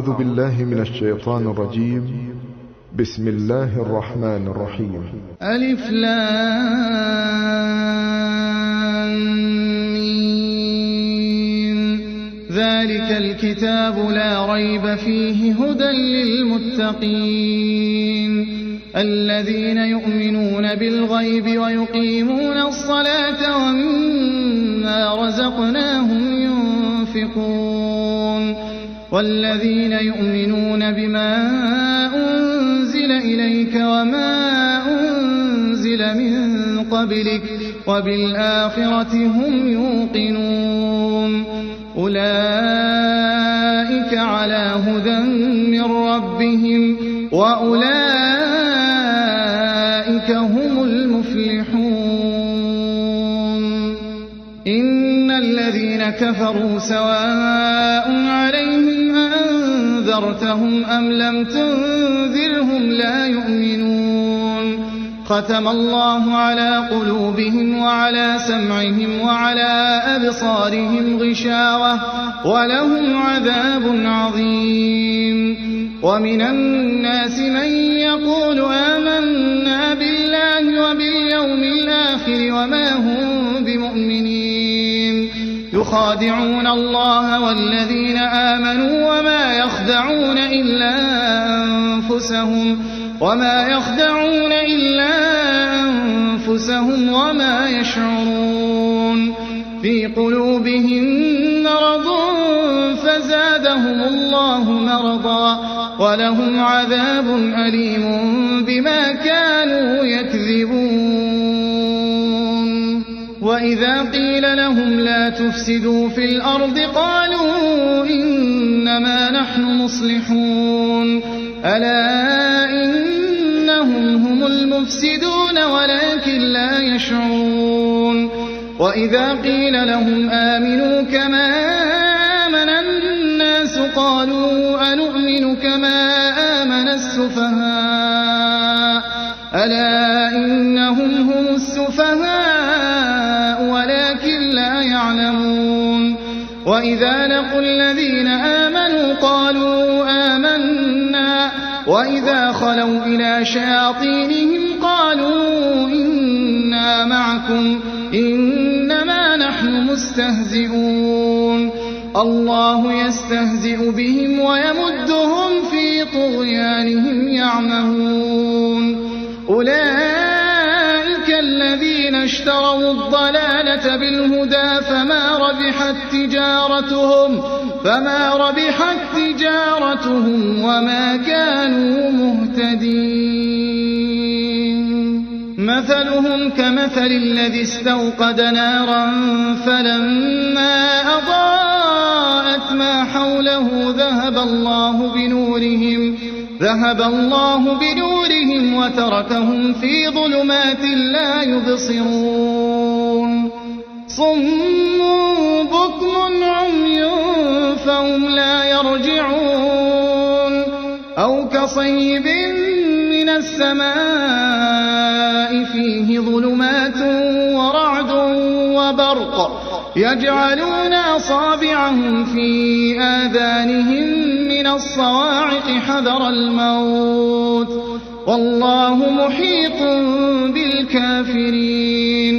أعوذ بالله من الشيطان الرجيم. بسم الله الرحمن الرحيم. ألف لام ميم. ذلك الكتاب لا ريب فيه هدى للمتقين الذين يؤمنون بالغيب ويقيمون الصلاة ومما رزقناهم ينفقون والذين يؤمنون بما أنزل إليك وما أنزل من قبلك وبالآخرة هم يوقنون أولئك على هدى من ربهم وأولئك هم المفلحون. إن الذين كفروا سواء عليهم أنذرتهم أم لم تنذرهم لا يؤمنون. ختم الله على قلوبهم وعلى سمعهم وعلى أبصارهم غشاوة ولهم عذاب عظيم. ومن الناس من يقول آمنا بالله وباليوم الآخر وما هم بمؤمنين يخادعون الله والذين آمنوا وما يخدعون إلا أنفسهم وما يشعرون. في قلوبهم مرض فزادهم الله مرضا ولهم عذاب أليم بما كانوا يكذبون. وإذا قيل لهم لا تفسدوا في الأرض قالوا إنما نحن مصلحون ألا إنهم هم المفسدون ولكن لا يشعرون. وإذا قيل لهم آمنوا كما آمن الناس قالوا أنؤمن كما آمن السفهاء ألا إنهم هم السفهاء ولكن لا يعلمون. وإذا لقوا الذين آمنوا قالوا آمنا وإذا خلوا إلى شياطينهم قالوا إنا معكم إنما نحن مستهزئون. الله يستهزئ بهم ويمدهم في طغيانهم يعمهون. أولئك الذين اشتروا الضلالة بالهدى فما ربحت تجارتهم وما كانوا مهتدين. مثلهم كمثل الذي استوقد نارا فلما أضاءت ما حوله ذهب الله بنورهم وتركهم في ظلمات لا يبصرون. صم بكم عمي فهم لا يرجعون. أو كصيب من السماء فيه ظلمات ورعد وبرق يجعلون أصابعهم في آذانهم من الصواعق حذر الموت والله محيط بالكافرين.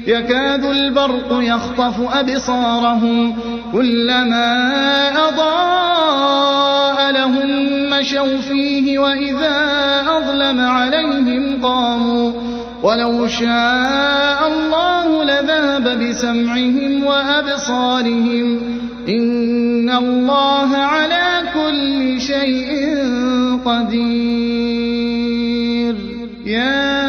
يكاد البرق يخطف أبصارهم كلما أضاء لهم مشوا فيه وإذا أظلم عليهم قاموا ولو شاء الله لذهب بسمعهم وأبصارهم إن الله على كل شيء قدير. يا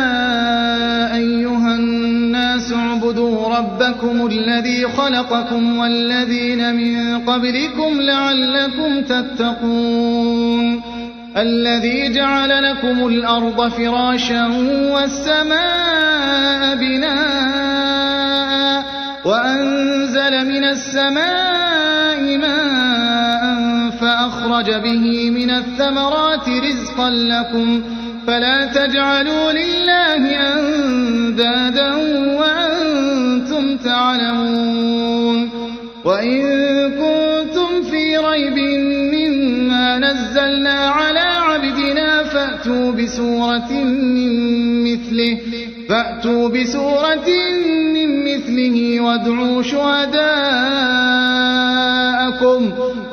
أيها الناس اعبدوا ربكم الذي خلقكم والذين من قبلكم لعلكم تتقون. الذي جعل لكم الأرض فراشا والسماء بناء وأنزل من السماء ماء فأخرج به من الثمرات رزقا لكم فلا تجعلوا لله أندادا وأنتم تعلمون. وإن كنتم في ريب مما نزلنا على عبدنا فأتوا بسورة من مثله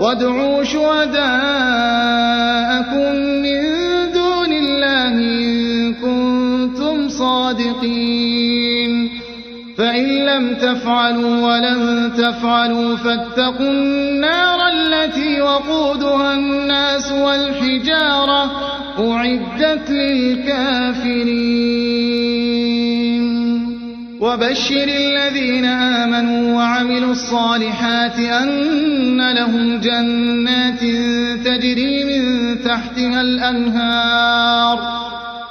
وادعوا شهداءكم من دون الله إن كنتم صادقين فإن لم تفعلوا ولن تفعلوا فاتقوا النار التي وقودها الناس والحجارة أعدت للكافرين وبشر الذين آمنوا وعملوا الصالحات أن لهم جنات تجري من تحتها الأنهار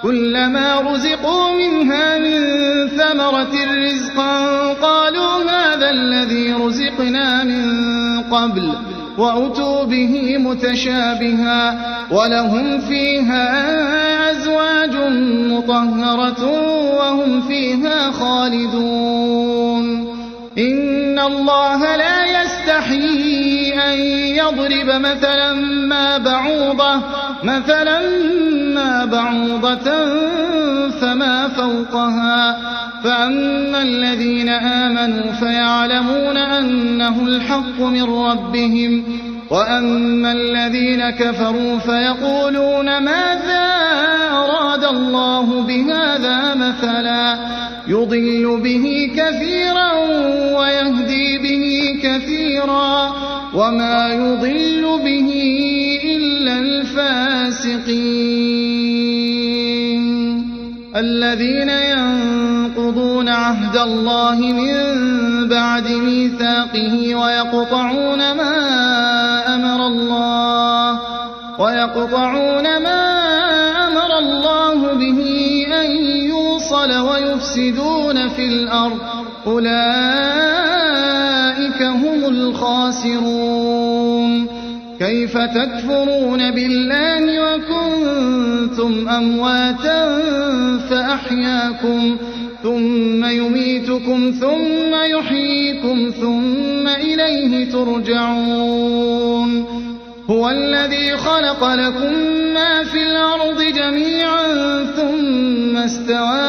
كلما رزقوا منها من ثمرة رزقا قالوا هذا الذي رزقنا من قبل وأتوا به متشابها ولهم فيها أزواج مطهرة وهم فيها خالدون إن الله لا يستحيي أن يضرب مثلا ما بعوضة فما فوقها فأما الذين آمنوا فيعلمون أنه الحق من ربهم وأما الذين كفروا فيقولون ماذا أراد الله بهذا مثلا يضل به كثيرا ويهدي به كثيرا وما يضل به إلا الفاسقين الذين ينقضون عهد الله من بعد ميثاقه ويقطعون ما أمر الله به أن يوصل ويفسدون في الأرض أولئك هم الخاسرون كيف تكفرون بالله وكنتم أمواتا فأحياكم ثم يميتكم ثم يحييكم ثم إليه ترجعون هو الذي خلق لكم ما في الأرض جميعا ثم استوى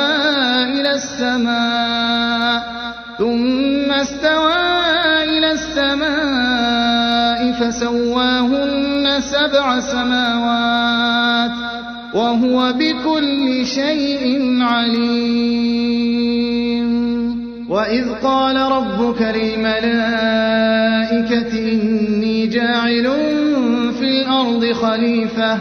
إلى السماء فسواهن 7 سماوات وهو بكل شيء عليم وإذ قال ربك للملائكة إني جاعل في الأرض خليفة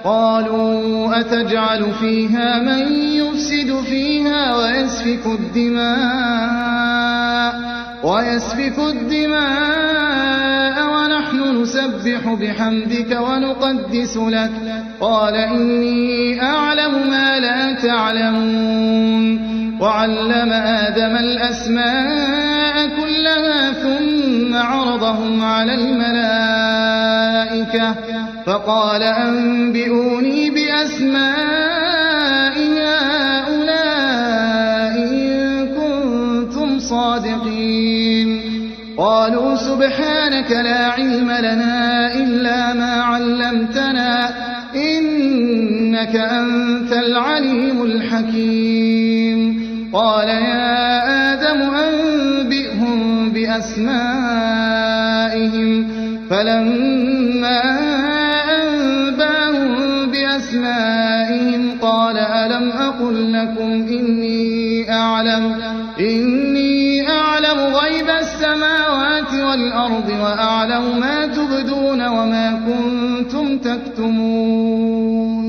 قالوا أتجعل فيها من يفسد فيها ويسفك الدماء ونحن نسبح بحمدك ونقدس لك قال إني أعلم ما لا تعلمون وعلم آدم الأسماء كلها ثم عرضهم على الملائكة فقال أنبئوني بأسماء هؤلاء إن كنتم صادقين قالوا سبحانك لا علم لنا إلا ما علمتنا إنك أنت العليم الحكيم قال يا آدم أنبئهم بأسمائهم فلما أنباهم بأسمائهم قال ألم أقل لكم إني أعلم غيب السماوات والأرض وأعلم ما تبدون وما كنتم تكتمون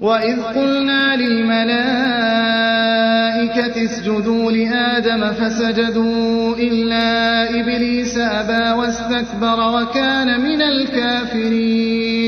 وإذ قلنا للملائكة اسجدوا لآدم فسجدوا إلا إبليس أبى واستكبر وكان من الكافرين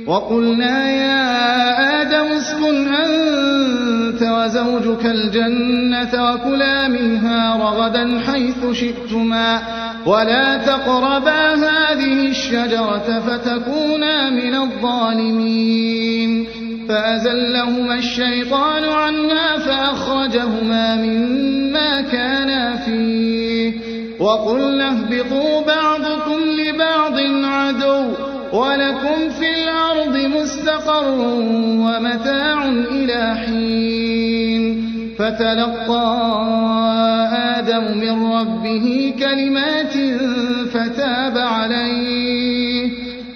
وقلنا يا آدم اسكن أنت وزوجك الجنة وكلا منها رغدا حيث شئتما ولا تقربا هذه الشجرة فتكونا من الظالمين فأزلهما الشيطان عنها فأخرجهما مما كانا فيه وقلنا اهبطوا بعضكم لبعض عدو ولكم في الأرض مستقر ومتاع إلى حين فتلقى آدم من ربه كلمات فتاب عليه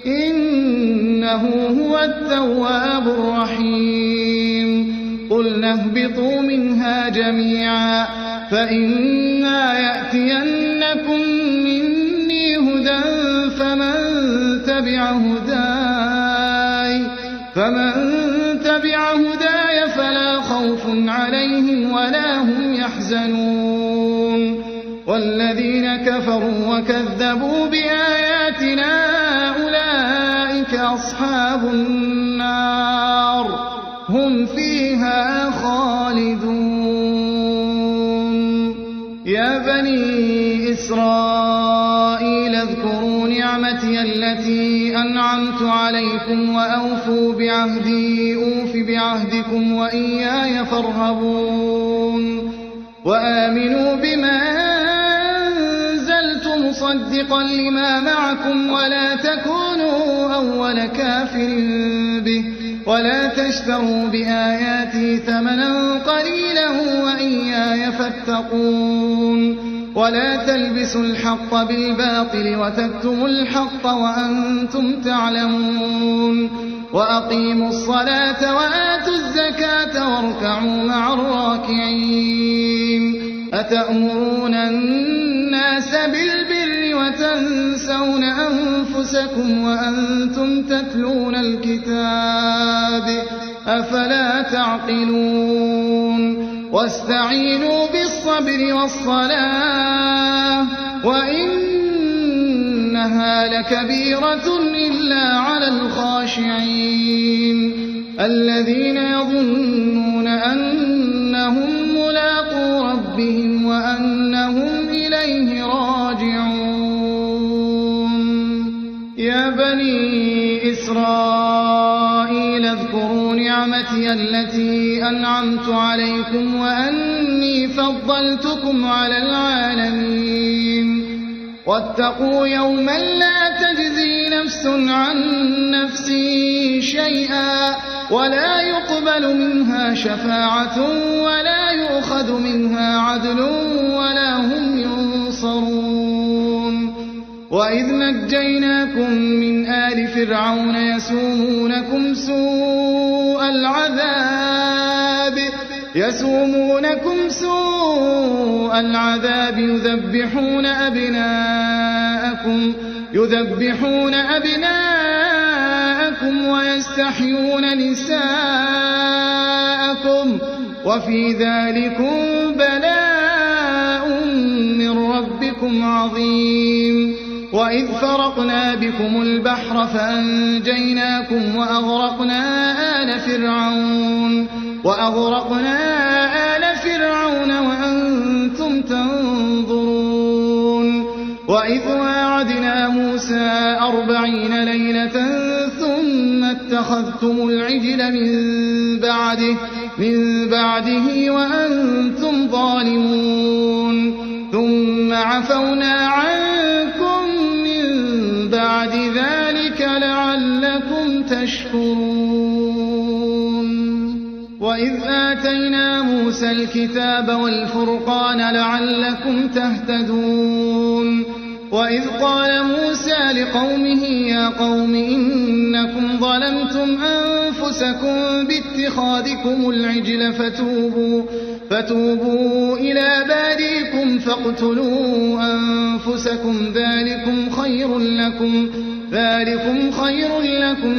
إنه هو التواب الرحيم قلنا اهبطوا منها جميعا فإما يأتينكم مني هدى فمن تبع هداي فلا خوف عليهم ولا هم يحزنون والذين كفروا وكذبوا بآياتنا أولئك أصحاب النار هم فيها خالدون يا بني إسرائيل اذكروا نعمتي التي أنعمت عليكم وأوفوا بعهدي أوف بعهدكم وإياي فارهبون وآمنوا بما أنزلت مصدقا لما معكم ولا تكونوا أول كافر به ولا تشتروا بآياتي ثمنا قليلا وإياي فاتقون ولا تلبسوا الحق بالباطل وتكتموا الحق وأنتم تعلمون وأقيموا الصلاة وآتوا الزكاة واركعوا مع الراكعين أتأمرون الناس بالبر وتنسون أنفسكم وأنتم تتلون الكتاب أفلا تعقلون واستعينوا بالصبر والصلاة وإنها لكبيرة إلا على الخاشعين الذين يظنون أنهم ملاقو ربهم وأنهم إليه راجعون يا بني إسرائيل اذكروا نعمتي التي أنعمت عليكم وأني فضلتكم على العالمين واتقوا يوما لا تجزي نفس عن نفس شيئا ولا يقبل منها شفاعة ولا يؤخذ منها عدل ولا هم ينصرون وإذ نجيناكم من آل فرعون يسومونكم سوء العذاب يذبحون أبناءكم ويستحيون نساءكم وفي ذلكم بلاء من ربكم عظيم وإذ فرقنا بكم البحر فأنجيناكم وأغرقنا آل فرعون وأنتم تنظرون وإذ واعدنا موسى 40 ليلة ثم اتخذتم العجل من بعده وأنتم ظالمون ثم عفونا عنكم من بعد ذلك لعلكم تشكرون وإذ آتينا موسى الكتاب والفرقان لعلكم تهتدون وإذ قال موسى لقومه يا قوم إنكم ظلمتم أنفسكم باتخاذكم العجل فتوبوا إلى باريكم فاقتلوا أنفسكم ذلكم خير لكم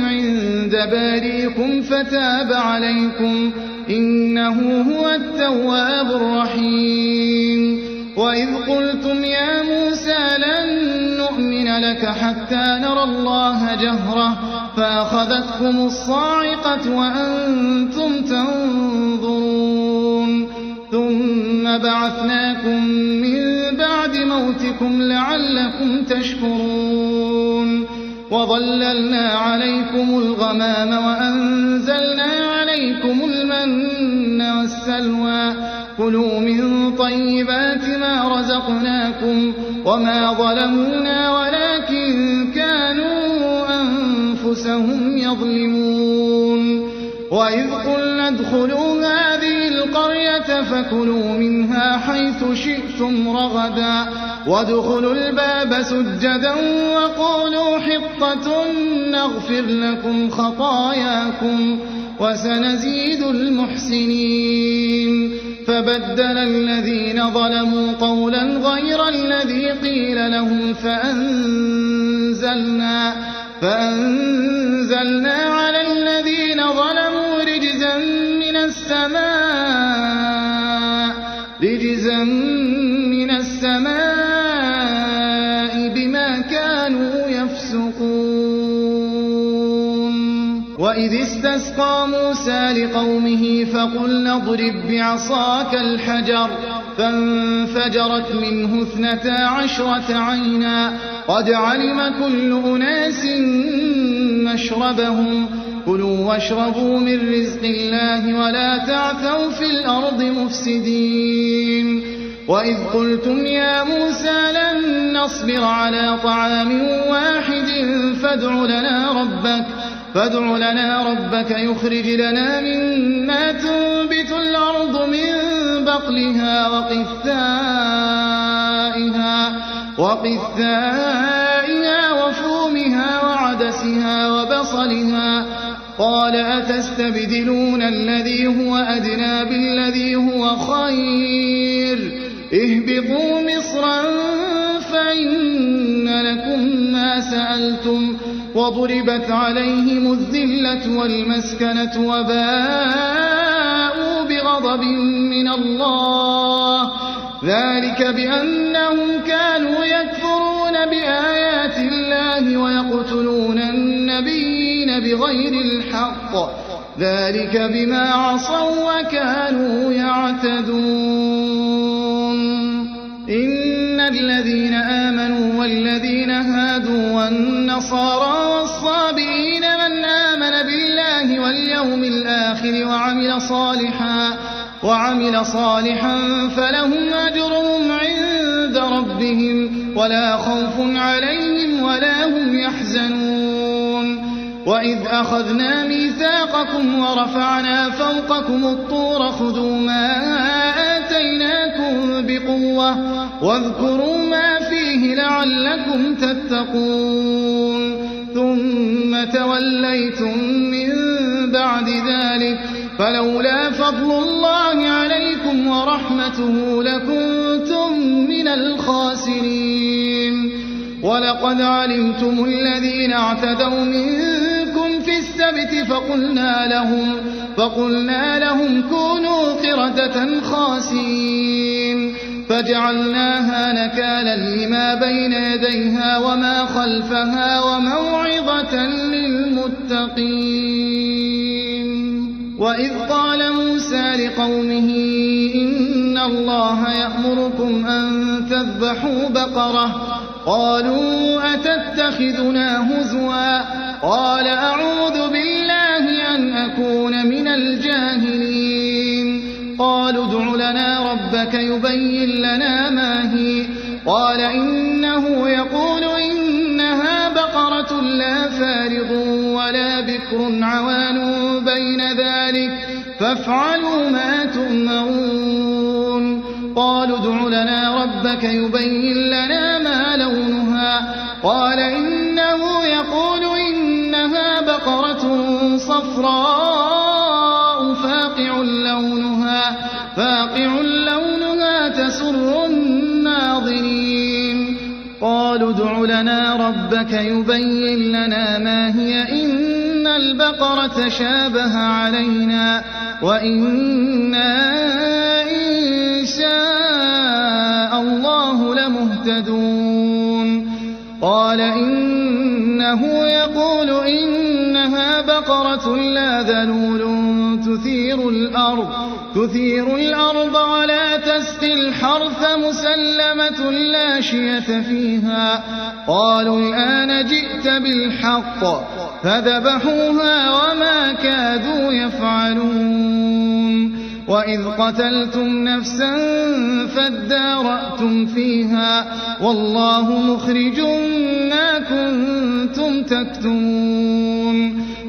عند باريكم فتاب عليكم إنه هو التواب الرحيم وإذ قلتم يا موسى لن نؤمن لك حتى نرى الله جهرة فأخذتكم الصاعقة وأنتم تنظرون ثم بعثناكم من بعد موتكم لعلكم تشكرون وظللنا عليكم الغمام وأنزلنا عليكم المن والسلوى كلوا من طيبات ما رزقناكم وما ظلمونا ولكن كانوا أنفسهم أنفسهم يظلمون وإذ قلنا ادخلوا هذه القرية فكلوا منها حيث شئتم رغدا وادخلوا الباب سجدا وقولوا حطة نغفر لكم خطاياكم وسنزيد المحسنين فبدل الذين ظلموا قولا غير الذي قيل لهم فأنزلنا على الذين ظلموا رجزا من السماء بما كانوا يفسقون وإذ استسقى موسى لقومه فقلنا اضرب بعصاك الحجر فانفجرت منه 12 عينا قد علم كل أناس مشربهم كلوا واشربوا من رزق الله ولا تعثوا في الأرض مفسدين وإذ قلتم يا موسى لن نصبر على طعام واحد فادع لنا ربك يخرج لنا مما تنبت الأرض من بقلها وقثائها وفومها وعدسها وبصلها قال أتستبدلون الذي هو أدنى بالذي هو خير اهبطوا مصرا فإن لكم ما سألتم وضربت عليهم الذلة والمسكنة وباءوا بغضب من الله ذلك بأنهم كانوا يكفرون بآيات الله ويقتلون النبيين بغير الحق ذلك بما عصوا وكانوا يعتدون إن الذين آمنوا والذين هادوا والنصارى والصابئين من آمن بالله واليوم الآخر وعمل صالحا فلهم أجرهم عند ربهم ولا خوف عليهم ولا هم يحزنون وإذ أخذنا ميثاقكم ورفعنا فوقكم الطور خذوا ما آتيناكم بقوة واذكروا ما فيه لعلكم تتقون ثم توليتم من بعد ذلك فلولا فضل الله عليكم ورحمته لكنتم من الخاسرين ولقد علمتم الذين اعتدوا منكم في السبت فقلنا لهم كونوا قردة خاسئين فجعلناها نكالا لما بين يديها وما خلفها وموعظة للمتقين وإذ قال موسى لقومه إن الله يأمركم أن تذبحوا بقرة قالوا أتتخذنا هزوا قال أعوذ بالله أن أكون من الجاهلين قالوا ادع لنا ربك يبين لنا ما هي قال إنه يقول إنها بقرة لا فارض ولا بكر عوان بين ذلك فافعلوا ما تؤمرون قالوا ادع لنا ربك يبين لنا ما لونها قال إنه يقول إنها بقرة صفراء فاقع لونها تسر الناظرين قالوا ادع لنا ربك يبين لنا ما هي إن البقرة شابه علينا وإنا إن شاء الله لمهتدون قال إنه يقول إنها بقرة لا ذلول تثير الأرض ولا تسقي الحرث مسلمة لا شية فيها قالوا الآن جئت بالحق فذبحوها وما كادوا يفعلون وإذ قتلتم نفسا فادارأتم فيها والله مخرج ما كنتم تكتمون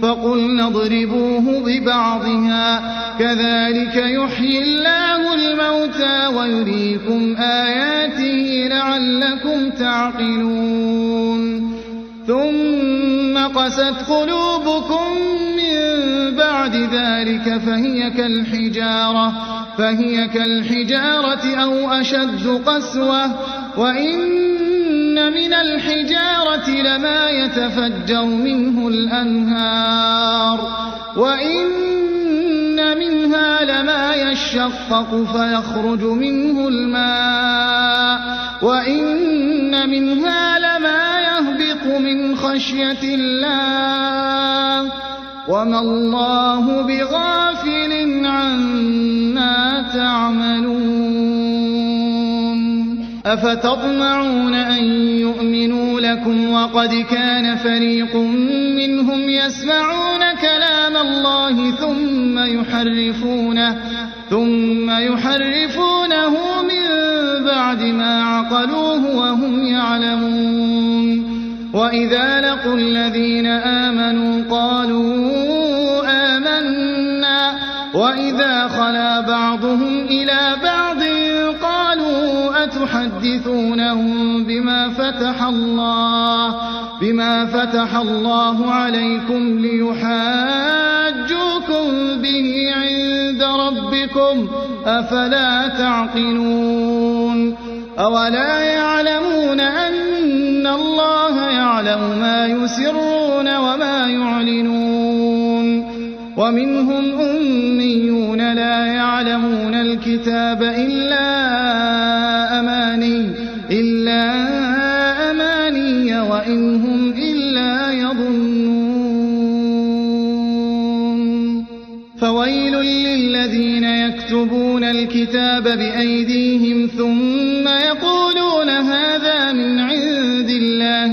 فقلنا اضربوه ببعضها كذلك يحيي الله الموتى ويريكم آياته لعلكم تعقلون ثم قست قلوبكم من بعد ذلك فهي كالحجارة أو أشد قسوة وإن من الحجارة لما يتفجر منه الأنهار وإن منها لما يشقق فيخرج منه الماء وإن منها لما يهبط من خشية الله وما الله بغافل عما تعملون أفتطمعون أن يؤمنوا لكم وقد كان فريق منهم يسمعون كلام الله ثم يحرفونه من بعد ما عقلوه وهم يعلمون وإذا لقوا الذين آمنوا قالوا آمنا وإذا خلا بعضهم إلى بعض قالوا أتحدثونهم بما فتح الله عليكم ليحاجوكم به عند ربكم أفلا تعقلون أولا يعلمون أن الله يعلم ما يسرون وما يعلنون ومنهم أميون لا يعلمون الكتاب إلا أماني وإن هم إلا يظنون فويل للذين يكتبون الكتاب بأيديهم ثم يقولون هذا من عند الله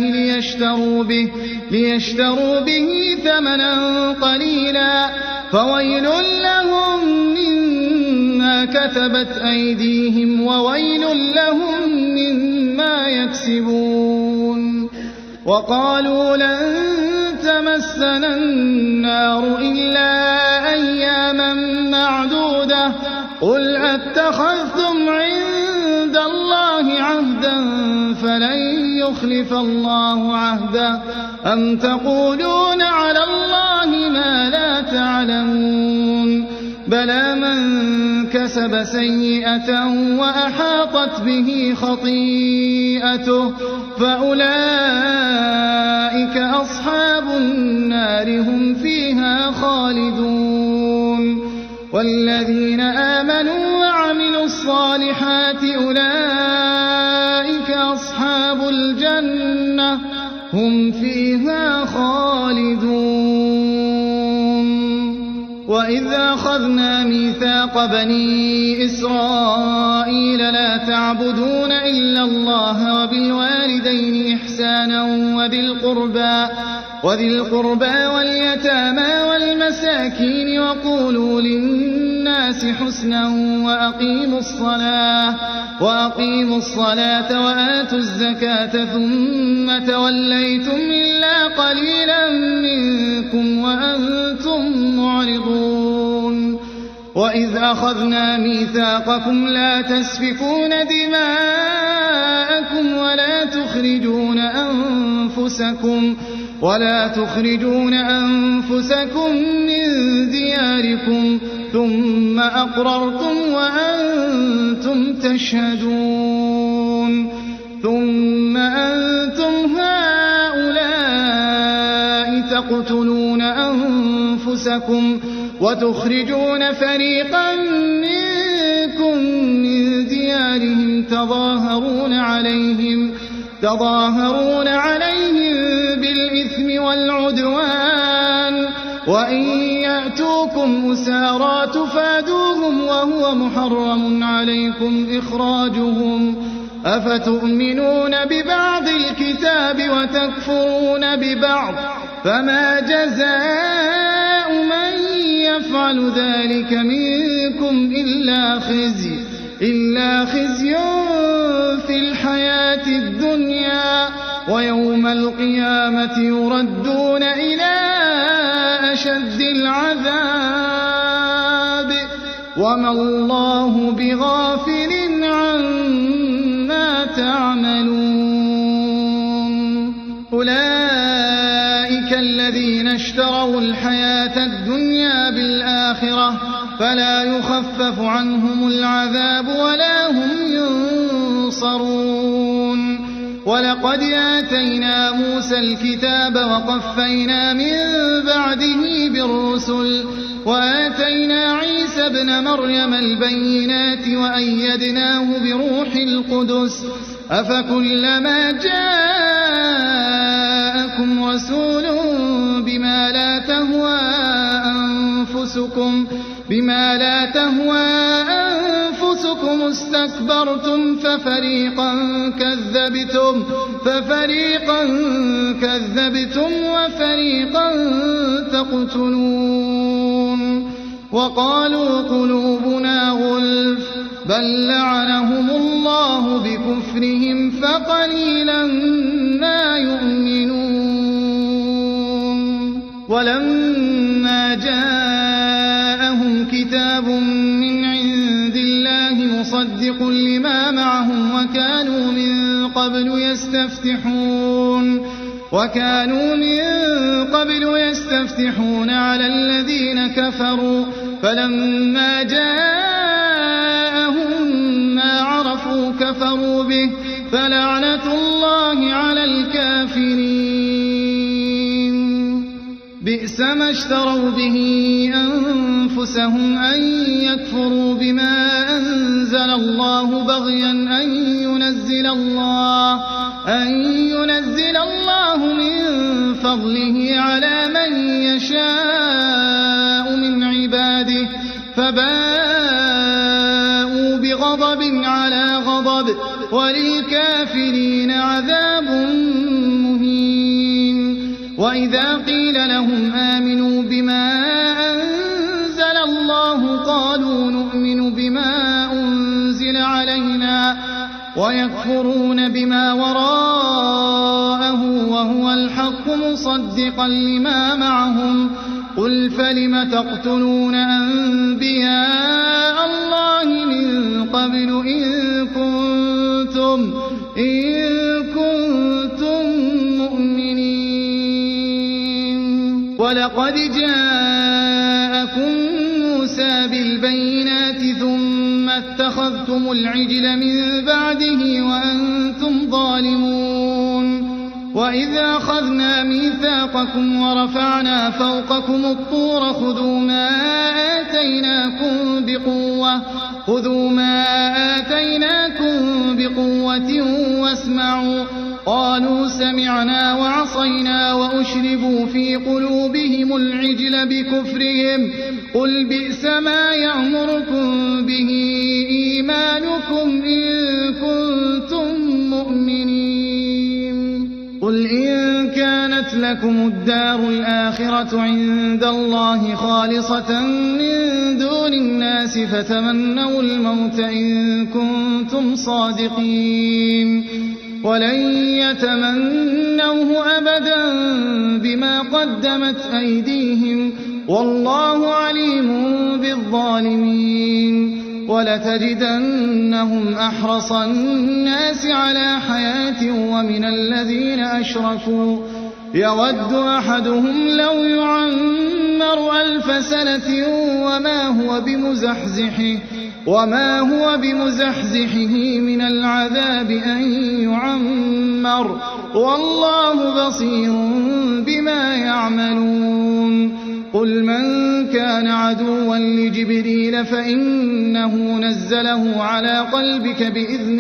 ليشتروا به ثمنا قليلا فويل لهم مما كتبت أيديهم وويل لهم مما يكسبون وقالوا لن تمسنا النار إلا أياما معدودة قل أتخذتم عند الله عهدا فلن يخلف الله عهده أم تقولون على الله ما لا تعلمون بلى من كسب سيئة وأحاطت به خطيئته فأولئك أصحاب النار هم فيها خالدون والذين آمنوا وعملوا الصالحات أولئك أصحاب الجنة هم فيها خالدون وإذ أخذنا ميثاق بني إسرائيل لا تعبدون إلا الله وبالوالدين إحسانا وذي القربى واليتامى والمساكين وقولوا للناس حسنا وأقيموا الصلاة وآتوا الزكاة ثم توليتم إلا قليلا منكم وأنتم معرضون وإذ أخذنا ميثاقكم لا تسفكون دماءكم ولا تخرجون أنفسكم من دياركم ثم أقررتم وأنتم تشهدون ثم أنتم هؤلاء تقتلون أنفسكم وتخرجون فريقا منكم من ديارهم تظاهرون عليهم بالإثم والعدوان وإن يأتوكم أسارى تفادوهم وهو محرم عليكم إخراجهم أفتؤمنون ببعض الكتاب وتكفرون ببعض فما جزاء من يفعل ذلك منكم إلا خزي في الحياة الدنيا ويوم القيامة يردون إلى أشد العذاب وما الله بغافل عما تعملون أولئك الذين اشتروا الحياة الدنيا بالآخرة فلا يخفف عنهم العذاب ولا هم ينصرون ولقد آتينا موسى الكتاب وقفينا من بعده بالرسل وآتينا عيسى ابن مريم البينات وأيدناه بروح القدس أفكلما جاءكم رسول بما لا تهوى أنفسكم استكبرتم ففريقا كذبتم وفريقا تقتلون وقالوا قلوبنا غلف بل لعنهم الله بكفرهم فقليلا ما يؤمنون ولما جاءهم كتاب من عند الله مصدق لما معهم وكانوا من قبل يستفتحون على الذين كفروا فلما جاءهم ما عرفوا كفروا به فلعنة الله على الكافرين بئس ما اشتروا به أنفسهم أن يكفروا بما أنزل الله بغيا أن ينزل الله من فضله على من يشاء من عباده فباءوا بغضب على غضب وللكافرين عذاب مهين وإذا قيل لهم آمنوا بما أنزل الله قالوا نؤمن بما أنزل علينا ويكفرون بما وراءه وهو الحق مصدقا لما معهم قل فلم تقتلون أنبياء الله من قبل إن كنتم مؤمنين ولقد جاءكم موسى بالبينات ثم اتخذتم العجل من بعده وأنتم ظالمون وإذا أخذنا ميثاقكم ورفعنا فوقكم الطور خذوا ما آتيناكم بقوة واسمعوا قالوا سمعنا وعصينا وأشربوا في قلوبهم العجل بكفرهم قل بئس ما يأمركم به إيمانكم إن كنتم مؤمنين قل إن كانت لكم الدار الآخرة عند الله خالصة من دون الناس فتمنوا الموت إن كنتم صادقين ولن يتمنوه أبدا بما قدمت أيديهم والله عليم بالظالمين ولتجدنهم أحرص الناس على حياة ومن الذين أشركوا يود أحدهم لو يعمر 1000 سنة وما هو بمزحزحه من العذاب أن يعمر والله بصير بما يعملون قل من كان عدوا لجبريل فإنه نزله على قلبك بإذن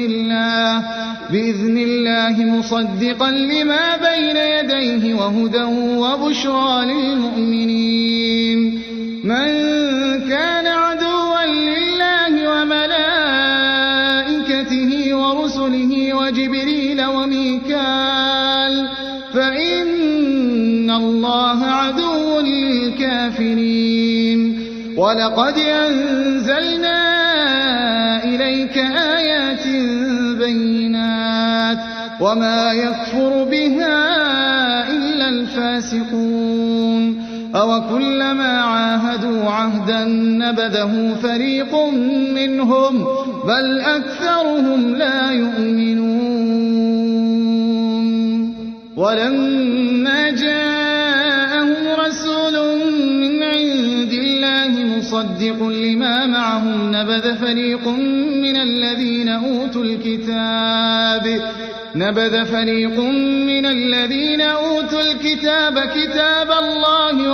الله مصدقا لما بين يديه وهدى وبشرى للمؤمنين من كان عدوا لله وملائكته ورسله وجبريل وميكال فإن الله عدو للكافرين ولقد أنزلنا إليك آيات بينات وما يكفر بها إلا الفاسقون أوكلما عاهدوا عهدا نبذه فريق منهم بل أكثرهم لا يؤمنون ولما جاءهم رسول من عند الله مصدق لما معهم نبذ فريق من الذين أوتوا الكتاب كتاب الله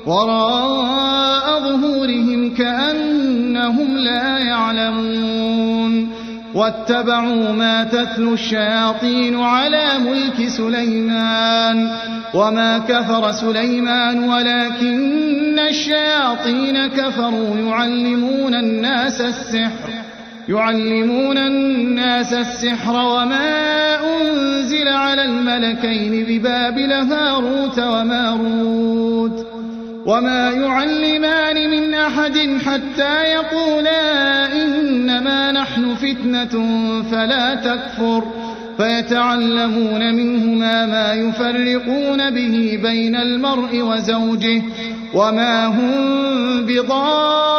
وراء ظهورهم كأنهم لا يعلمون واتبعوا ما تتلو الشياطين على ملك سليمان وما كفر سليمان ولكن الشياطين كفروا يعلمون الناس السحر وما أنزل على الملكين ببابل هاروت وماروت وما يعلمان من أحد حتى يقولا إنما نحن فتنة فلا تكفر فيتعلمون منهما ما يفرقون به بين المرء وزوجه وما هم بضارين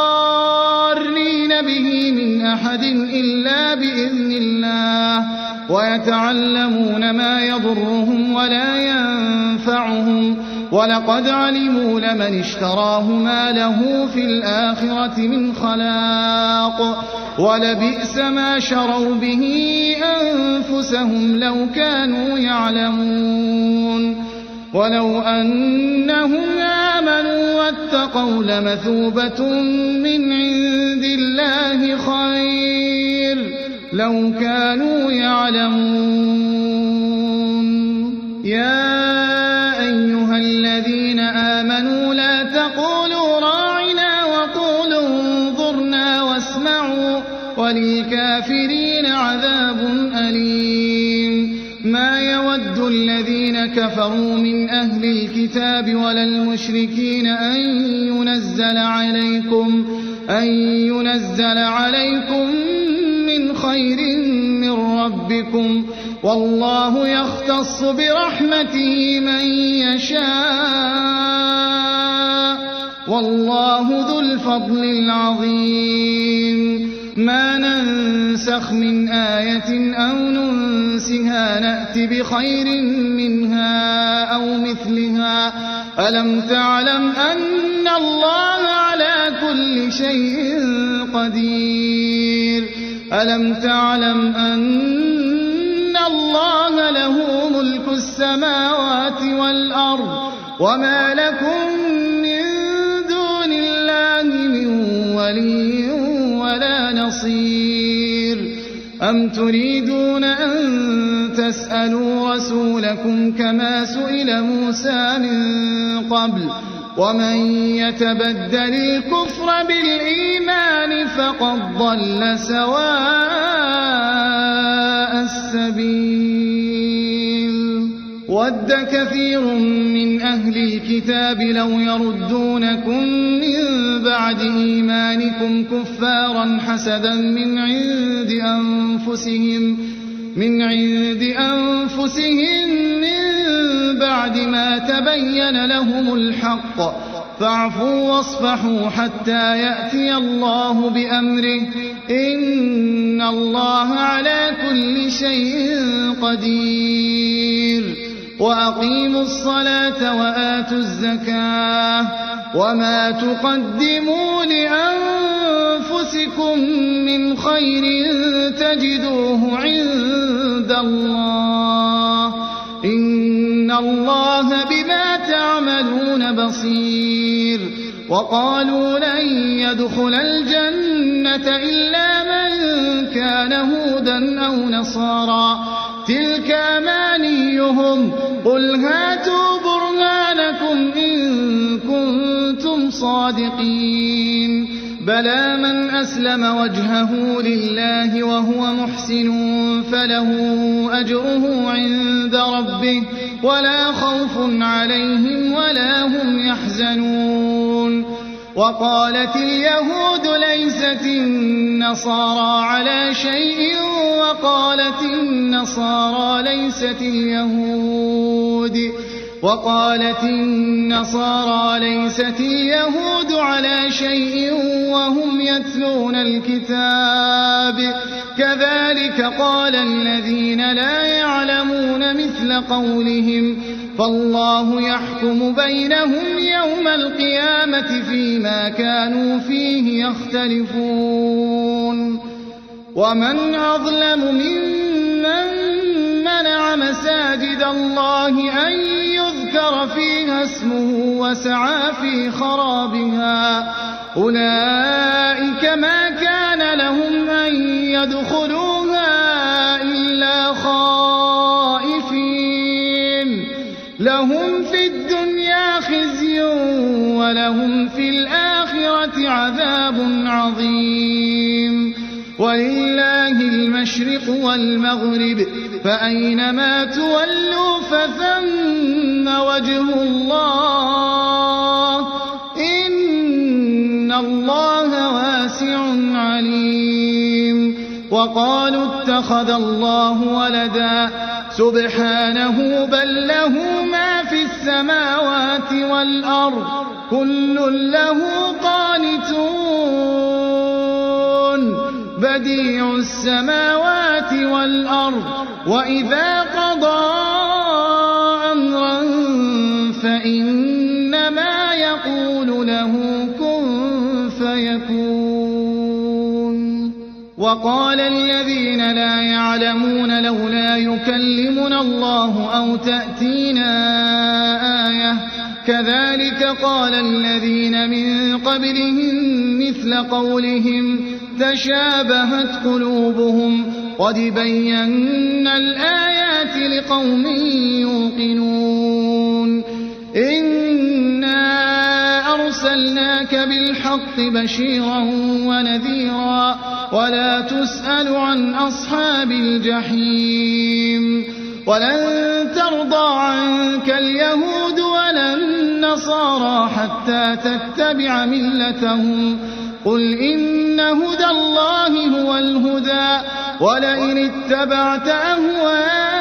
به من أحد إلا بإذن الله ويتعلمون ما يضرهم ولا ينفعهم ولقد علموا لمن اشتراه ما له في الآخرة من خلاق ولبئس ما شروا به أنفسهم لو كانوا يعلمون ولو أنهم آمنوا واتقوا لمثوبة من عند الله خير لو كانوا يعلمون يا أيها الذين آمنوا لا تقولوا راعنا وقولوا انظرنا واسمعوا وللكافرين عذاب أليم ما يود الذين كفروا من أهل الكتاب ولا المشركين أن ينزل عليكم من خير من ربكم والله يختص برحمته من يشاء والله ذو الفضل العظيم ما ننسخ من آية أو ننسها نأت بخير منها أو مثلها ألم تعلم أن الله على كل شيء قدير ألم تعلم أن الله له ملك السماوات والأرض وما لكم من دون الله من ولي ولا نصير أم تريدون أن تسألوا رسولكم كما سئل موسى من قبل ومن يتبدل الكفر بالإيمان فقد ضل سواء السبيل ود كثير من أهل الكتاب لو يردونكم من بعد إيمانكم كفارا حسدا من عند أنفسهم من بعد ما تبين لهم الحق فاعفوا واصفحوا حتى يأتي الله بأمره إن الله على كل شيء قدير وأقيموا الصلاة وآتوا الزكاة وما تقدموا لأنفسكم من خير تجدوه عند الله إن الله بما تعملون بصير وقالوا لن يدخل الجنة إلا من كان هودا أو نصارى تلك أمانيهم قل هاتوا برهانكم إن كنتم صادقين بلى من أسلم وجهه لله وهو محسن فله أجره عند ربه ولا خوف عليهم ولا هم يحزنون وقالت اليهود ليست النصارى على شيء وقالت النصارى ليست اليهود وقالت النصارى ليست اليهود على شيء وهم يتلون الكتاب كذلك قال الذين لا يعلمون مثل قولهم فالله يحكم بينهم يوم القيامة فيما كانوا فيه يختلفون ومن أظلم ممن منع مساجد الله أن يذكر فيها اسمه وسعى في خرابها أولئك ما كان لهم أن يدخلوها إلا خائفين لهم في الدنيا خزي ولهم في الآخرة عذاب عظيم ولله المشرق والمغرب فأينما تولوا فثم وجه الله إن الله واسع عليم وقالوا اتخذ الله ولدا سبحانه بل له ما في السماوات والأرض كل له قانتون بديع السماوات والأرض وإذا قضى أمرا فإنما يقول له كن فيكون وقال الذين لا يعلمون لولا يكلمنا الله أو تأتينا آية كذلك قال الذين من قبلهم مثل قولهم تشابهت قلوبهم قد بينا الآيات لقوم يوقنون إنا أرسلناك بالحق بشيرا ونذيرا ولا تسأل عن أصحاب الجحيم ولن ترضى عنك اليهود ولا النصارى حتى تتبع ملتهم قل إن هدى الله هو الهدى ولئن اتبعت أهواءهم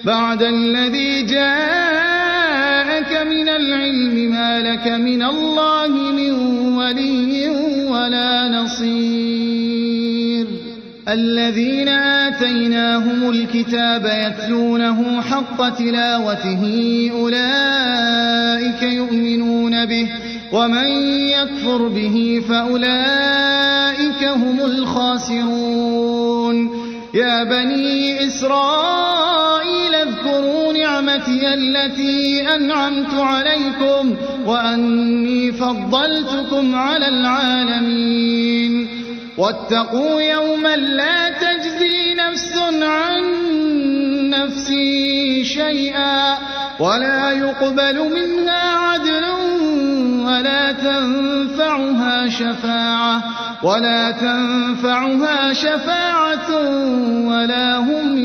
بعد الذي جاءك من العلم ما لك من الله من ولي ولا نصير الذين آتيناهم الكتاب يتلونه حق تلاوته أولئك يؤمنون به ومن يكفر به فأولئك هم الخاسرون يا بني إسرائيل اذكروا نعمتي التي أنعمت عليكم وأني فضلتكم على العالمين واتقوا يوما لا تجزي نفس عن نفس شيئا ولا يقبل منها عدل ولا تنفعها شفاعة ولا هم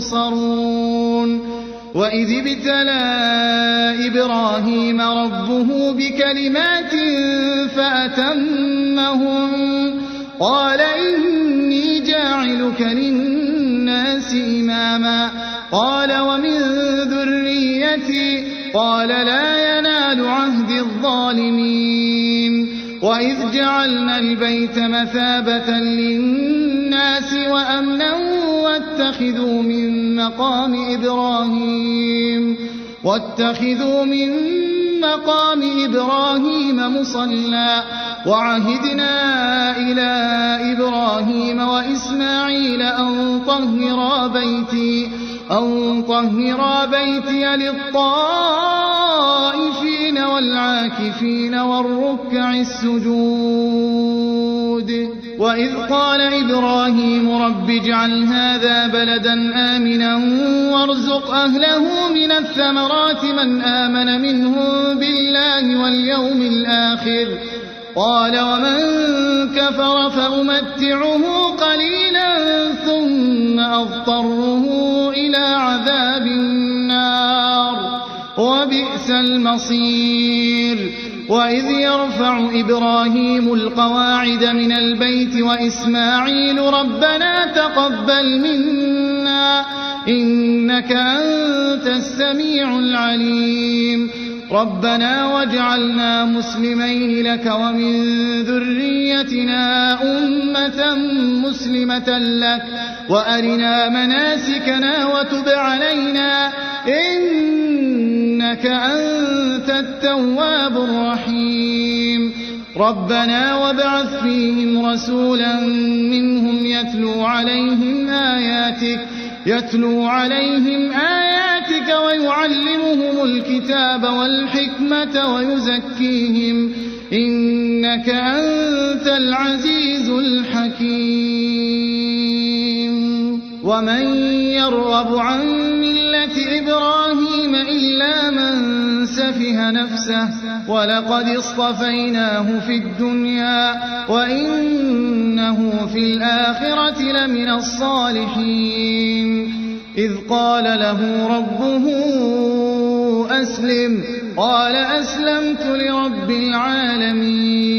ينصرون وإذ ابتلى إبراهيم ربه بكلمات فأتمهم قال إني جاعلك للناس إماما قال ومن ذريتي قال لا ينال عهد الظالمين وإذ جعلنا البيت مثابة للناس وأمنا واتخذوا من مقام إبراهيم مصلى وعهدنا إلى إبراهيم وإسماعيل أن طهرا بيتي للطائفين والعاكفين والركع السجود وإذ قال إبراهيم رب اجعل هذا بلدا آمنا وارزق أهله من الثمرات من آمن منهم بالله واليوم الآخر قال ومن كفر فأمتعه قليلا ثم أضطره إلى عذاب النار وبئس المصير وإذ يرفع إبراهيم القواعد من البيت وإسماعيل ربنا تقبل منا إنك أنت السميع العليم ربنا واجعلنا مسلمين لك ومن ذريتنا أمة مسلمة لك وأرنا مناسكنا وتب علينا إنك أنت التواب الرحيم ربنا وابعث فيهم رسولا منهم يتلو عليهم آياتك ويعلمهم الكتاب والحكمة ويزكيهم إنك أنت العزيز الحكيم ومن يرغب عن ملة إبراهيم إلا من سفه نفسه ولقد اصطفيناه في الدنيا وإنه في الآخرة لمن الصالحين إذ قال له ربه أسلم قال أسلمت لرب العالمين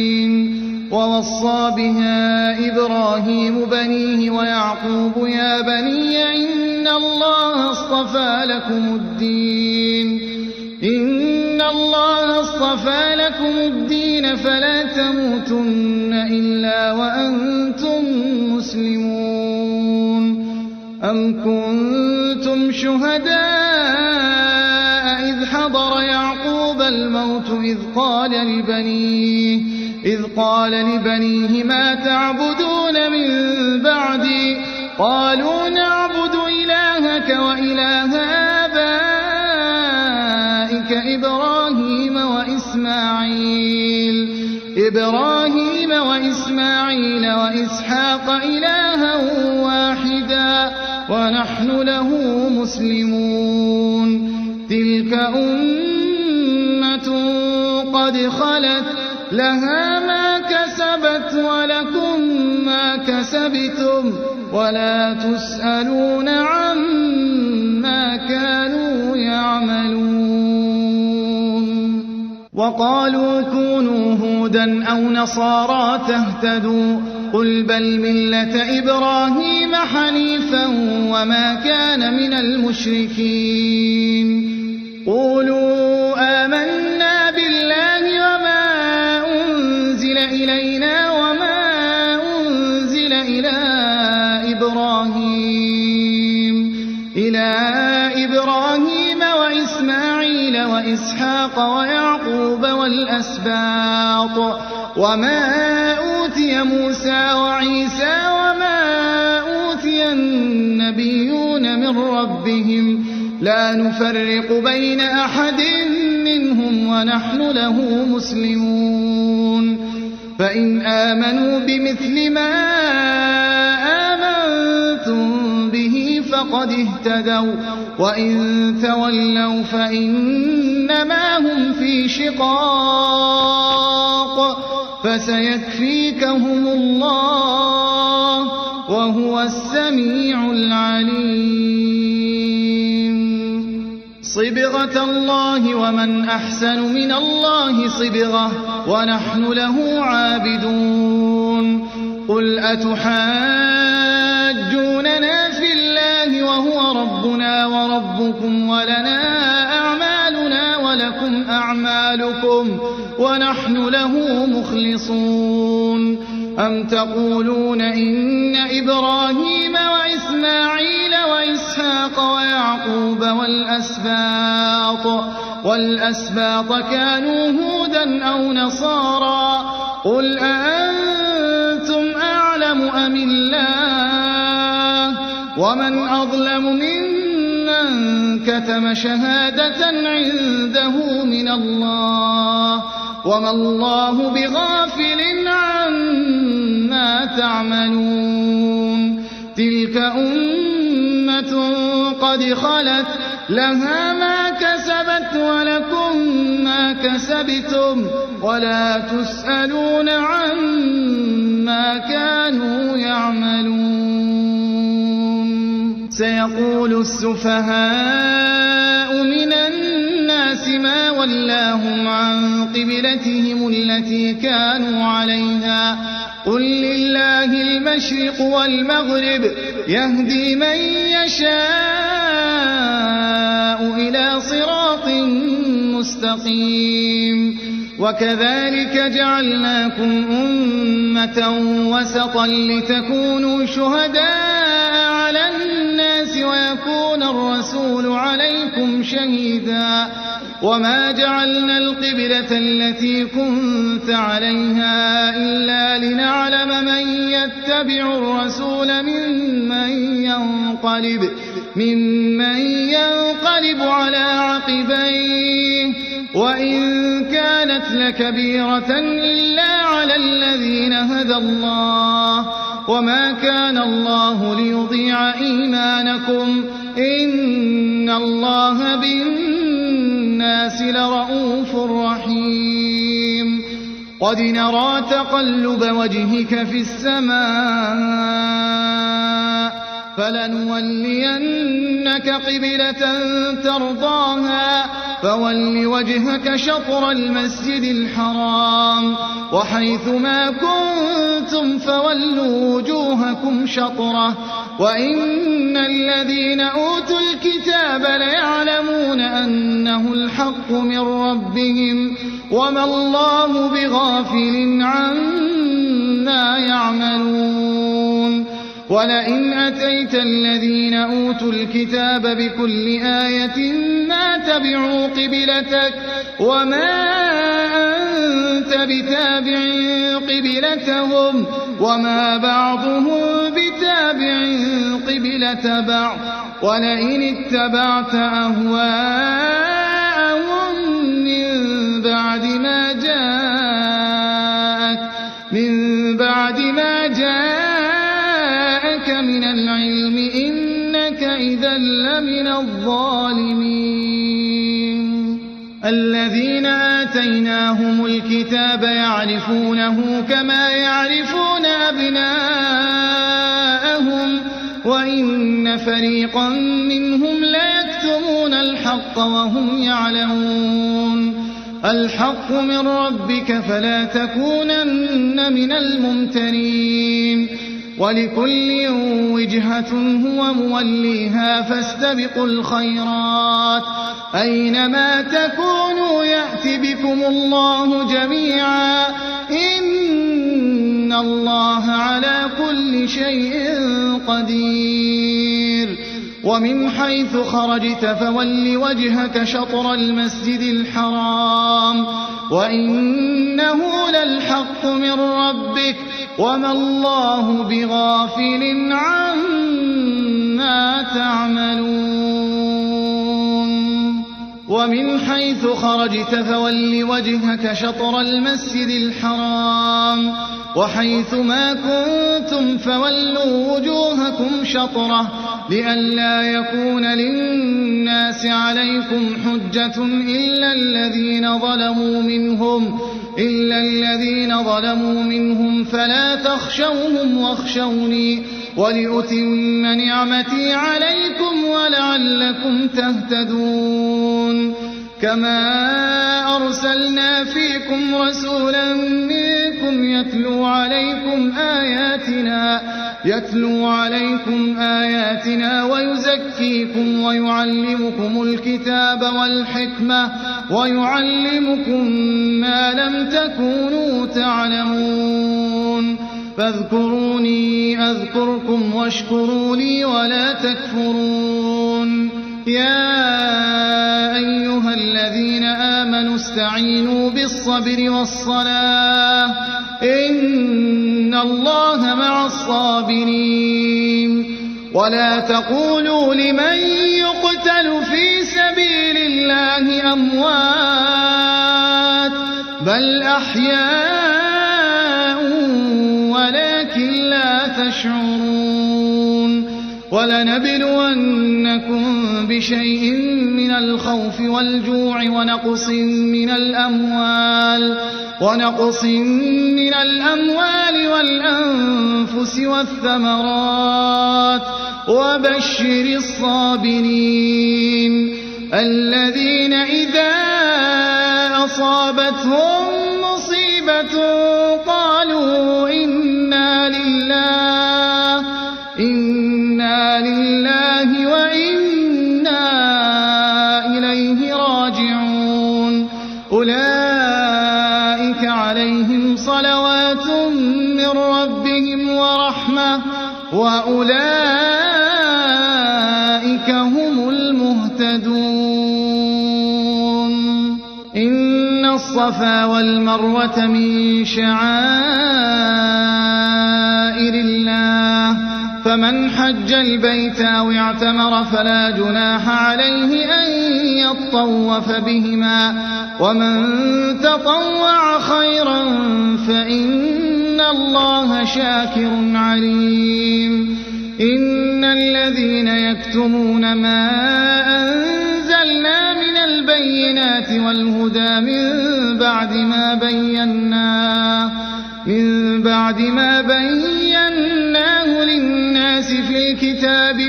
ووصى بها إبراهيم بنيه ويعقوب يا بني إن الله اصطفى لكم الدين فلا تموتن إلا وأنتم مسلمون أم كنتم شهداء إذ حضر يعقوب الموت إذ قال لبنيه ما تعبدون من بعدي قالوا نعبد إلهك وإله آبائك إبراهيم وإسماعيل وإسحاق إلها واحدا ونحن له مسلمون تلك أمة قد خلت لها ما كسبت ولكم ما كسبتم ولا تسألون عما كانوا يعملون وقالوا كونوا هودا أو نصارى تهتدوا قل بل ملة إبراهيم حنيفا وما كان من المشركين قولوا آمنا بالله وما أنزل إلينا وما أنزل إلى إبراهيم وإسماعيل وإسحاق ويعقوب والأسباط وما أوتي موسى وعيسى وما أوتي النبيون من ربهم لا نفرق بين أحد منهم ونحن له مسلمون فإن آمنوا بمثل ما آمنتم به فقد اهتدوا وإن تولوا فإنما هم في شقاق فسيكفيكهم الله وهو السميع العليم صبغة الله ومن أحسن من الله صبغة ونحن له عابدون قل أتحاجوننا في الله وهو ربنا وربكم ولنا أعمالنا ولكم أعمالكم ونحن له مخلصون أم تقولون إن إبراهيم وإسماعيل وإسحاق ويعقوب والأسباط كانوا هودا أو نصارى قل أأنتم أعلم أم الله ومن أظلم ممن كتم شهادة عنده من الله وما الله بغافل عما تعملون تلك أمة قد خلت لها ما كسبت ولكم ما كسبتم ولا تسألون عما كانوا يعملون سيقول السفهاء من الناس الناس ما ولاهم عن قبلتهم التي كانوا عليها قل لله المشرق والمغرب يهدي من يشاء إلى صراط مستقيم وكذلك جعلناكم أمة وسطا لتكونوا شهداء على الناس ويكون الرسول عليكم شهيدا وما جعلنا القبلة التي كنت عليها إلا لنعلم من يتبع الرسول ممن ينقلب على عقبيه وإن كانت لكبيرة إلا على الذين هدى الله وما كان الله ليضيع إيمانكم إن الله بالناس لرؤوف رحيم قد نرى تقلب وجهك في السماء فلنولينك قبلة ترضاها فول وجهك شطر المسجد الحرام وحيث ما كنتم فولوا وجوهكم شطره وإن الذين أوتوا الكتاب ليعلمون أنه الحق من ربهم وما الله بغافل عما يعملون ولئن أتيت الذين أوتوا الكتاب بكل آية ما تبعوا قبلتك وما أنت بتابع قبلتهم وما بعضهم بتابع قبلة بعض ولئن اتبعت أهواءهم من بعد ما جاءك من العلم إنك إذا لمن الظالمين الذين آتيناهم الكتاب يعرفونه كما يعرفون أبناءهم وإن فريقا منهم ليكتمون الحق وهم يعلمون الحق من ربك فلا تكونن من الممترين ولكل وجهة هو موليها فاستبقوا الخيرات أينما تكونوا يأت بكم الله جميعا إن الله على كل شيء قدير ومن حيث خرجت فول وجهك شطر المسجد الحرام وإنه للحق من ربك وما الله بغافل عما تعملون ومن حيث خرجت فول وجهك شطر المسجد الحرام وحيث ما كنتم فولوا وجوهكم شطره لئلا يكون للناس عليكم حجة إلا الذين ظلموا منهم فلا تخشوهم واخشوني ولأتم نعمتي عليكم ولعلكم تهتدون كما أرسلنا فيكم رسولا منكم يتلو عليكم آياتنا ويزكيكم ويعلمكم الكتاب والحكمة ويعلمكم ما لم تكونوا تعلمون فاذكروني أذكركم واشكروا لي ولا تكفرون يا أيها الذين آمنوا استعينوا بالصبر والصلاة إن الله مع الصابرين ولا تقولوا لمن يقتل في سبيل الله أموات بل أحياء ولكن لا تشعرون ولنبلونكم بشيء من الخوف والجوع ونقص من الأموال والأنفس والثمرات وبشر الصابرين الذين إذا أصابتهم مصيبة قالوا إنا لله وإنا إليه راجعون أولئك عليهم صلوات من ربهم ورحمة وأولئك هم المهتدون إن الصفا والمروة من شعائر الله فمن حج البيت أو اعتمر فلا جناح عليه أن يطوف بهما ومن تطوع خيرا فإن الله شاكر عليم إن الذين يكتمون ما أنزلنا من البينات والهدى من بعد ما بيناه للناس في الكتاب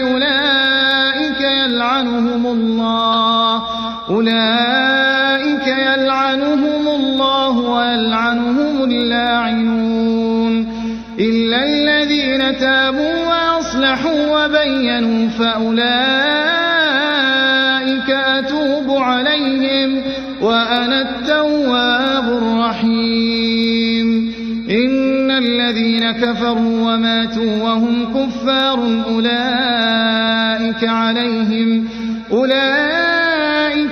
أولئك يلعنهم الله ويلعنهم اللاعنون إلا الذين تابوا وأصلحوا وبينوا فأولئك أتوب عليهم وأنا التواب الرحيم إن الذين كفروا وماتوا وهم كفار أولئك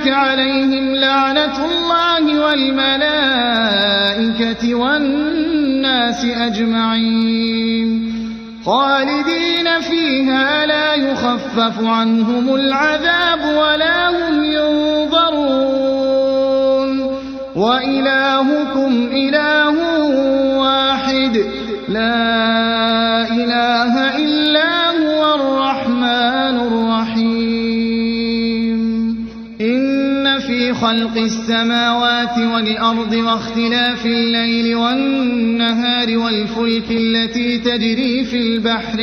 عليهم لعنة الله والملائكة والناس أجمعين خالدين فيها لا يخفف عنهم العذاب ولا هم ينظرون وإلهكم إله واحد لا إله إلا هو الرحمن الرحيم إن في خلق السماوات والأرض واختلاف الليل والنهار والفلك التي تجري في البحر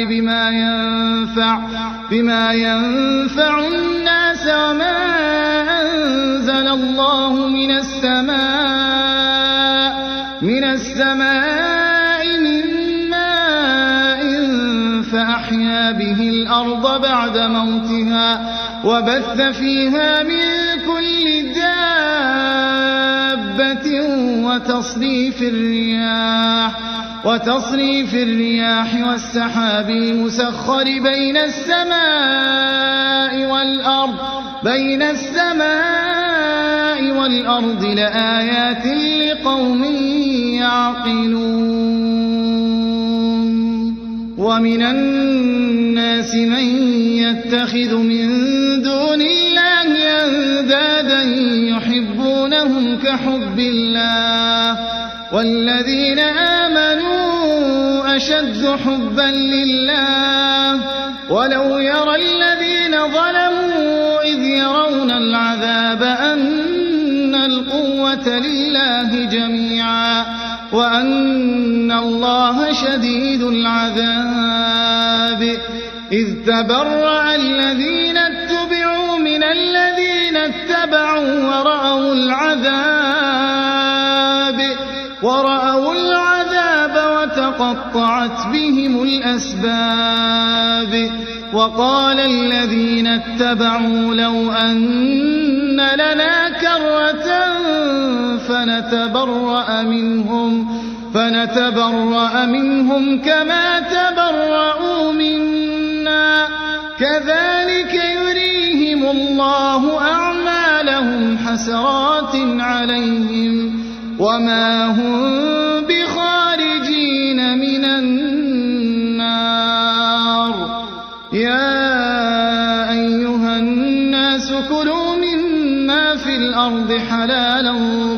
بما ينفع الناس وما أنزل الله من السماء من ماء فأحيا به الأرض بعد موتها وبث فيها من كل دابة وتصريف الرياح والسحاب المسخر بين السماء والأرض لآيات لقوم يعقلون ومن الناس من يتخذ من دون الله أندادا يحبونهم كحب الله والذين آمنوا أشد حبا لله ولو يرى الذين ظلموا إذ يرون العذاب أن القوة لله جميعا وأن الله شديد العذاب إذ تبرأ الذين اتبعوا من الذين اتبعوا ورأوا العذاب وتقطعت بهم الأسباب وقال الذين اتبعوا لو أن لنا كرة فنتبرأ منهم كما تبرأوا منا كذلك يريهم الله أعمالهم حسرات عليهم وما هم بخارجين من النار يا أيها الناس كلوا مما في الأرض حلالا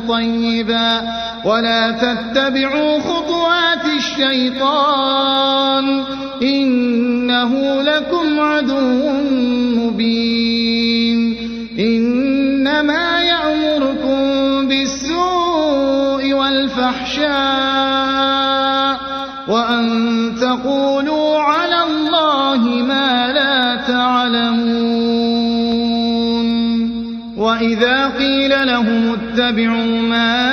طيبا ولا تتبعوا خطوات الشيطان إنه لكم عدو مبين إنما يأمركم بالسوء والفحشاء وأن تقولوا على الله ما لا تعلمون وإذا قيل لهم اتبعوا ما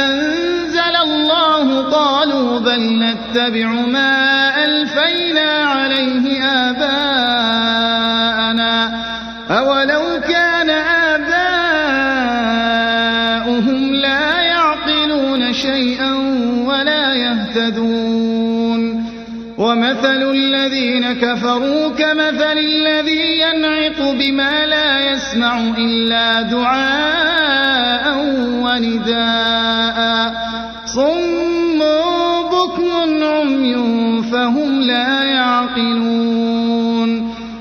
أنزل الله قالوا بل نتبع ما ألفينا عليه آباءنا أولو كان آباؤهم لا يعقلون شيئا ولا يهتدون ومثل الذين كفروا كمثل الذي ينعق بما لا يسمع إلا دعاء ونداء صم بكم عمي فهم لا يعقلون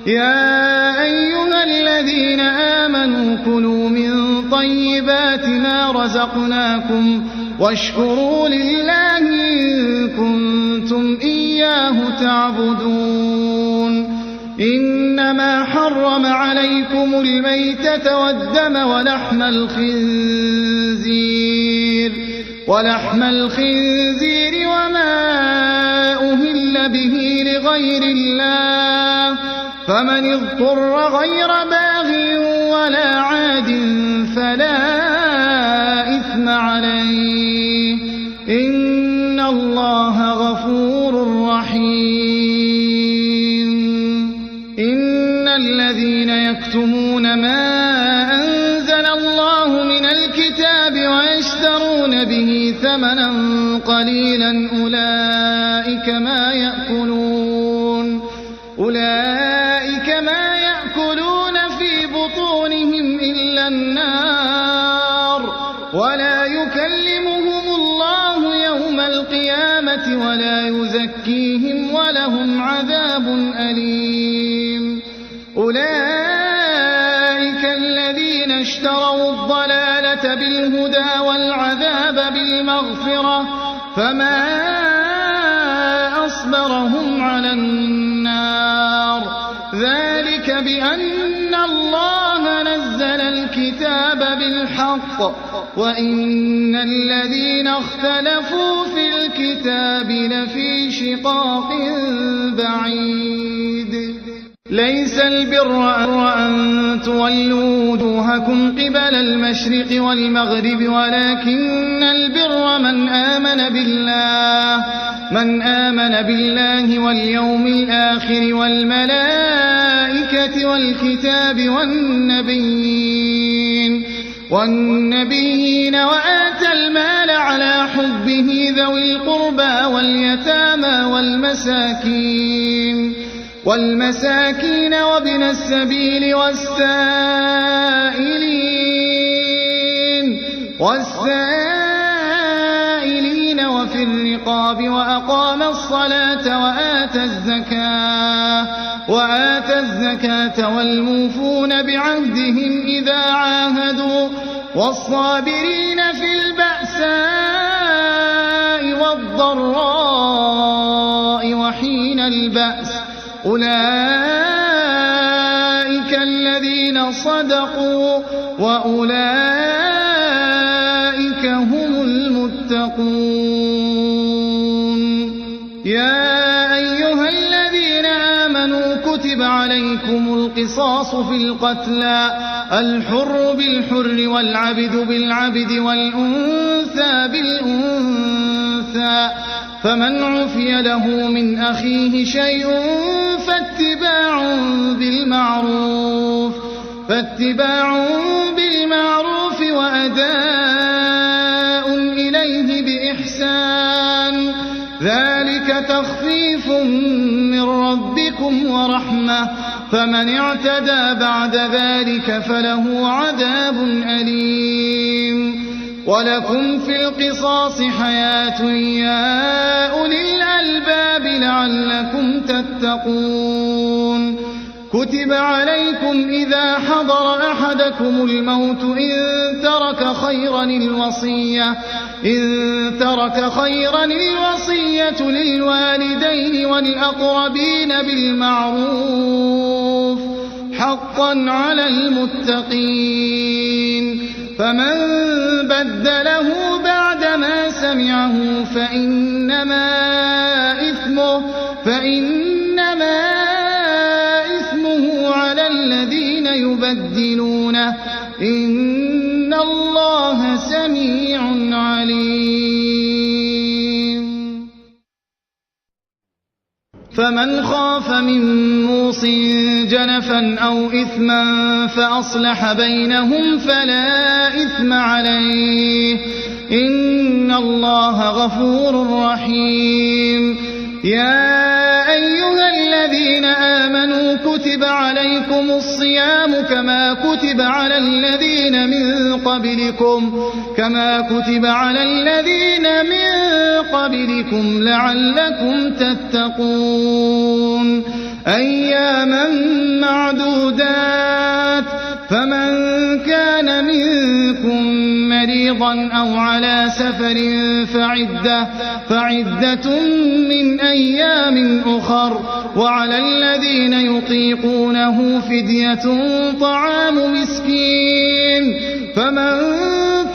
يا أيها الذين آمنوا كلوا من طيبات ما رزقناكم واشكروا لله إن كنتم إياه تعبدون إنما حرم عليكم الميتة والدم ولحم الخنزير وما أهل به لغير الله فمن اضطر غير باغ ولا عاد فلا إثم عليه إن الله غفور رحيم إن الذين يكتمون ما أنزل الله من الكتاب ويشترون به ثمنا قليلا أولئك ما يأكلون في بطونهم إلا النار ولا يكلمهم الله يوم القيامة ولا يزكيهم ولهم عذاب أليم أولئك الذين اشتروا الضلالة بالهدى والعذاب بالمغفرة فما أصبرهم على النار ذلك بأن الله نزل الكتاب بالحق وإن الذين اختلفوا في الكتاب لفي شقاق بعيد ليس البر أن تولوا وجوهكم قبل المشرق والمغرب ولكن البر من آمن بالله واليوم الآخر والملائكة والكتاب والنبيين وآتى المال على حبه ذوي القربى واليتامى والمساكين وابن السبيل والسائلين وفي الرقاب وأقام الصلاة وآتى الزكاة والموفون بعهدهم إذا عاهدوا والصابرين في البأساء والضراء وحين البأس أولئك الذين صدقوا وأولئك هم المتقون يا أيها الذين آمنوا كتب عليكم القصاص في القتلى الحر بالحر والعبد بالعبد والأنثى بالأنثى فمن عفي له من أخيه شيء فاتباع بالمعروف وأداء إليه بإحسان ذلك تخفيف من ربكم ورحمة فمن اعتدى بعد ذلك فله عذاب أليم ولكم في القصاص حياة يا أولي الألباب لعلكم تتقون كتب عليكم إذا حضر أحدكم الموت إن ترك خيرا الوصية للوالدين والأقربين بالمعروف حقا على المتقين فمن بدله بعدما سمعه فإنما إثمه على الذين يبدلونه إن إن الله سميع عليم. فمن خاف من موص جنفا أو إثما فأصلح بينهم فلا إثم عليه إن الله غفور رحيم. يا أيها الذين آمنوا كتب عليكم الصيام كما كتب على الذين من قبلكم لعلكم تتقون. أياما معدودات فمن كان منكم مريضا أو على سفر فعدة من أيام أخر وعلى الذين يطيقونه فدية طعام مسكين فمن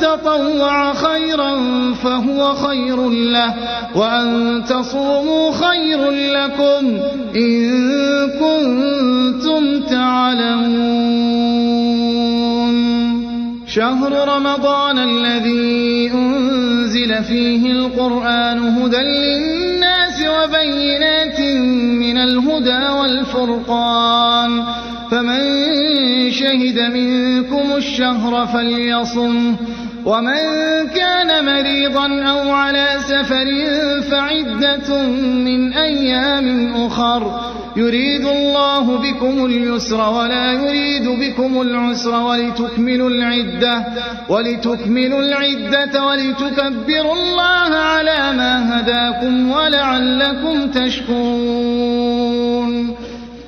تطوع خيرا فهو خير له وأن تصوموا خير لكم إن كنتم تعلمون. شهر رمضان الذي أنزل فيه القرآن هدى للناس وبينات من الهدى والفرقان فمن شهد منكم الشهر فليصمه ومن كان مريضا أو على سفر فعدة من أيام أخر يريد الله بكم اليسر ولا يريد بكم العسر ولتكملوا العدة ولتكبروا الله على ما هداكم ولعلكم تشكرون.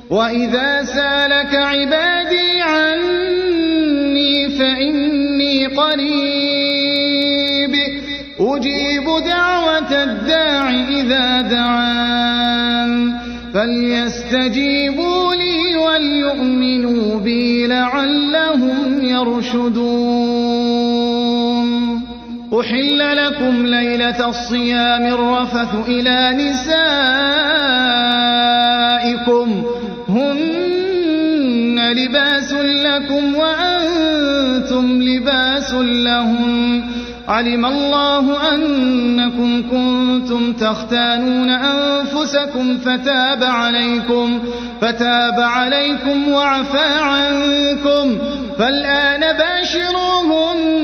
وإذا سالك عبادي عني فإني قريب أجيب دعوة الداع إذا دعان فليستجيبوا لي وليؤمنوا بي لعلهم يرشدون. أحل لكم ليلة الصيام الرفث إلى نسائكم هن لباس لكم وأنتم لباس لهم علم الله أنكم كنتم تختانون أنفسكم فتاب عليكم وعفى عنكم فالآن باشروهن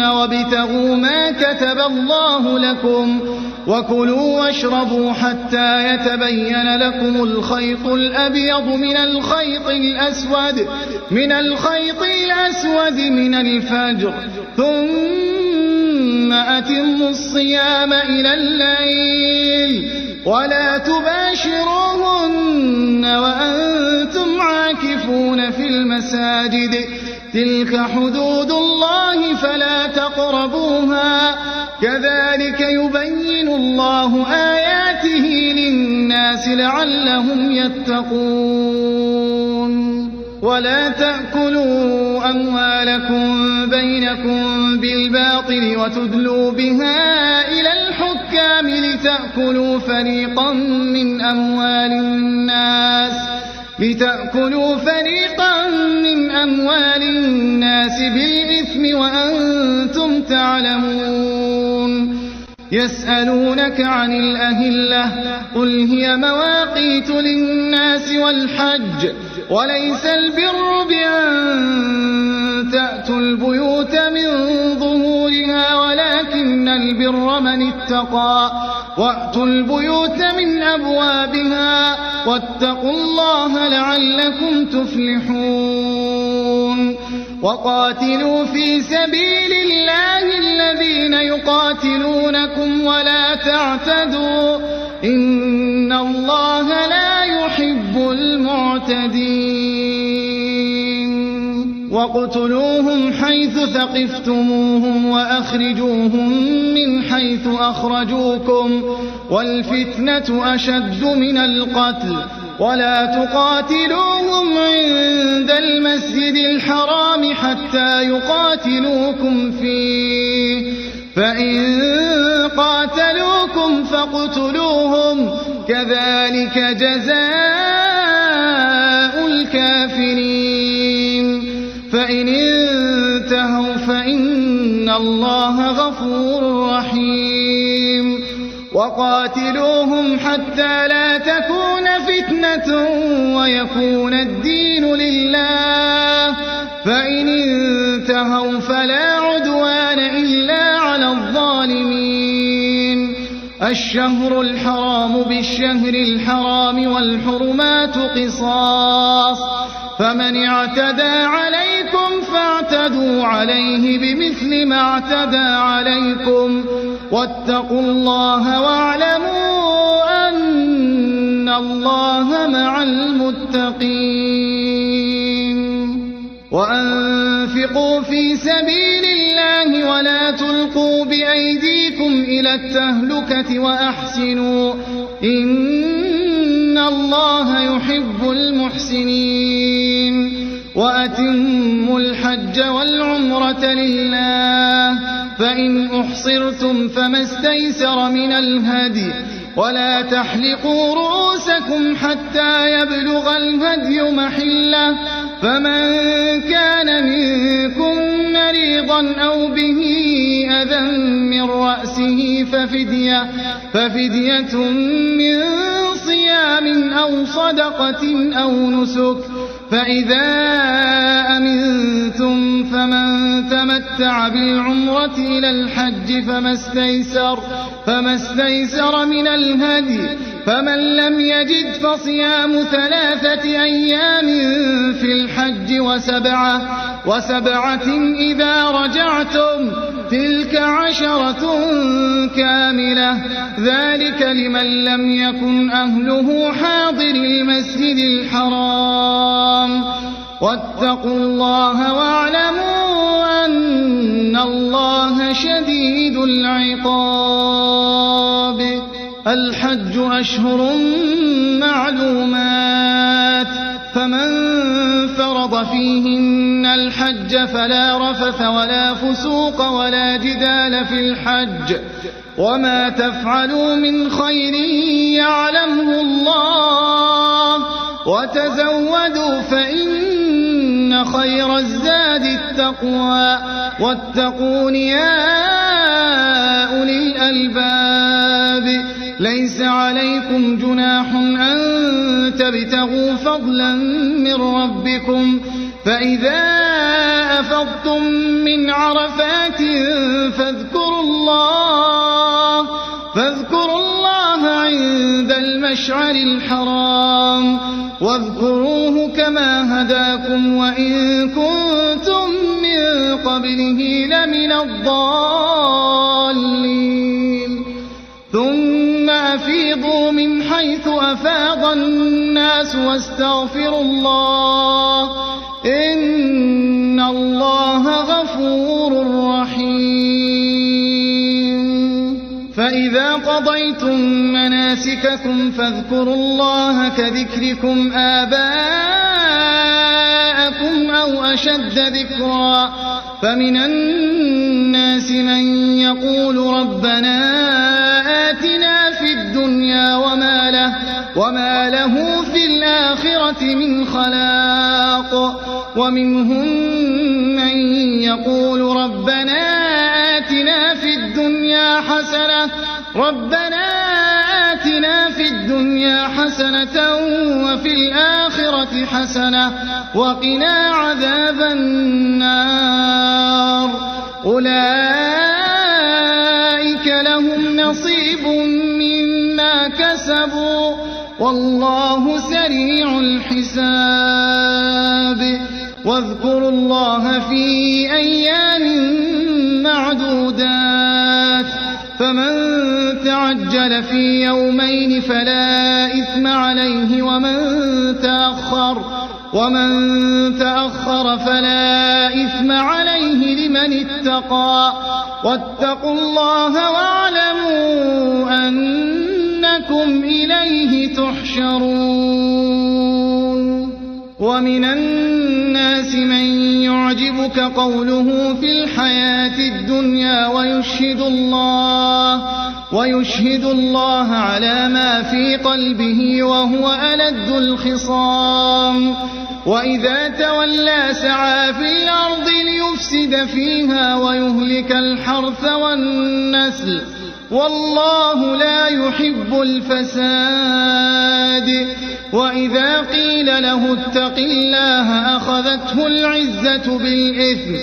وابتغوا ما كتب الله لكم وكلوا واشربوا حتى يتبين لكم الخيط الأبيض من الخيط الأسود من الفجر ثم أتموا الصيام إلى الليل ولا تباشروهن وأنتم عاكفون في المساجد تلك حدود الله فلا تقربوها كذلك يبين الله آياته للناس لعلهم يتقون. ولا تأكلوا أموالكم بينكم بالباطل وتدلوا بها إلى الحكام لتأكلوا فريقا من أموال الناس بالإثم وأنتم تعلمون. يسألونك عن الأهلة قل هي مواقيت للناس والحج وليس البر بأن تأتوا البيوت من ظهورها ولكن البر من اتقى وأتوا البيوت من أبوابها واتقوا الله لعلكم تفلحون. وقاتلوا في سبيل الله الذين يقاتلونكم ولا تعتدوا إن الله لا يحب المعتدين. واقتلوهم حيث ثقفتموهم وأخرجوهم من حيث أخرجوكم والفتنة أشد من القتل ولا تقاتلوهم عند المسجد الحرام حتى يقاتلوكم فيه فإن قاتلوكم فاقتلوهم كذلك جزاء الكافرين. فإن انتهوا فإن الله غفور رحيم وقاتلوهم حتى لا تكون فتنة ويكون الدين لله فإن انتهوا فلا عدوان إلا على الظالمين الشهر الحرام بالشهر الحرام والحرمات قصاص فمن اعتدى عليكم فاعتدوا عليه بمثل ما اعتدى عليكم واتقوا الله واعلموا أن الله مع المتقين وأنفقوا في سبيل الله ولا تلقوا بأيديكم إلى التهلكة وأحسنوا إن الله يحب المحسنين وأتموا الحج والعمرة لله فإن أحصرتم فما استيسر من الهدي ولا تحلقوا رؤوسكم حتى يبلغ الهدي محله فمن كان منكم مريضا أو به أذى من رأسه ففدية من صيام أو صدقة أو نسك فإذا أمنتم فمن تمتع بالعمرة إلى الحج فما استيسر من الهدي فمن لم يجد فصيام 3 أيام في الحج وسبعة إذا رجعتم تلك 10 كاملة ذلك لمن لم يكن أهله حاضر المسجد الحرام واتقوا الله واعلموا أن الله شديد العقاب الحج أشهر معلومات فمن فرض فيهن الحج فلا رفث ولا فسوق ولا جدال في الحج وما تفعلوا من خير يعلمه الله وتزودوا فإن خير الزاد التقوى واتقون يا أولي الألباب ليس عليكم جناح أن تبتغوا فضلا من ربكم فإذا أفضتم من عرفات فاذكروا الله عند المشعر الحرام واذكروه كما هداكم وإن كنتم من قبله لمن الضالين ثم أفيضوا من حيث أفاض الناس واستغفروا الله إن الله غفور رحيم فإذا قضيتم مناسككم فاذكروا الله كذكركم آباءكم أو أشد ذكرا فمن الناس من يقول ربنا آتنا في الدنيا وما له في الآخرة من خلاق ومنهم من يقول ربنا آتنا في الدنيا حسنة وفي الآخرة حسنة وقنا عذاب النار أولئك لهم نصيب مما كسبوا والله سريع الحساب واذكروا الله في أيام معدودات فمن تعجل في يومين فلا إثم عليه ومن تأخر فلا إثم عليه لمن اتقى واتقوا الله واعلموا أنكم إليه تحشرون ومن الناس من يعجبك قوله في الحياة الدنيا ويشهد الله على ما في قلبه وهو ألد الخصام وإذا تولى سعى في الأرض ليفسد فيها ويهلك الحرث والنسل والله لا يحب الفساد وإذا قيل له اتق الله أخذته العزة بالإثم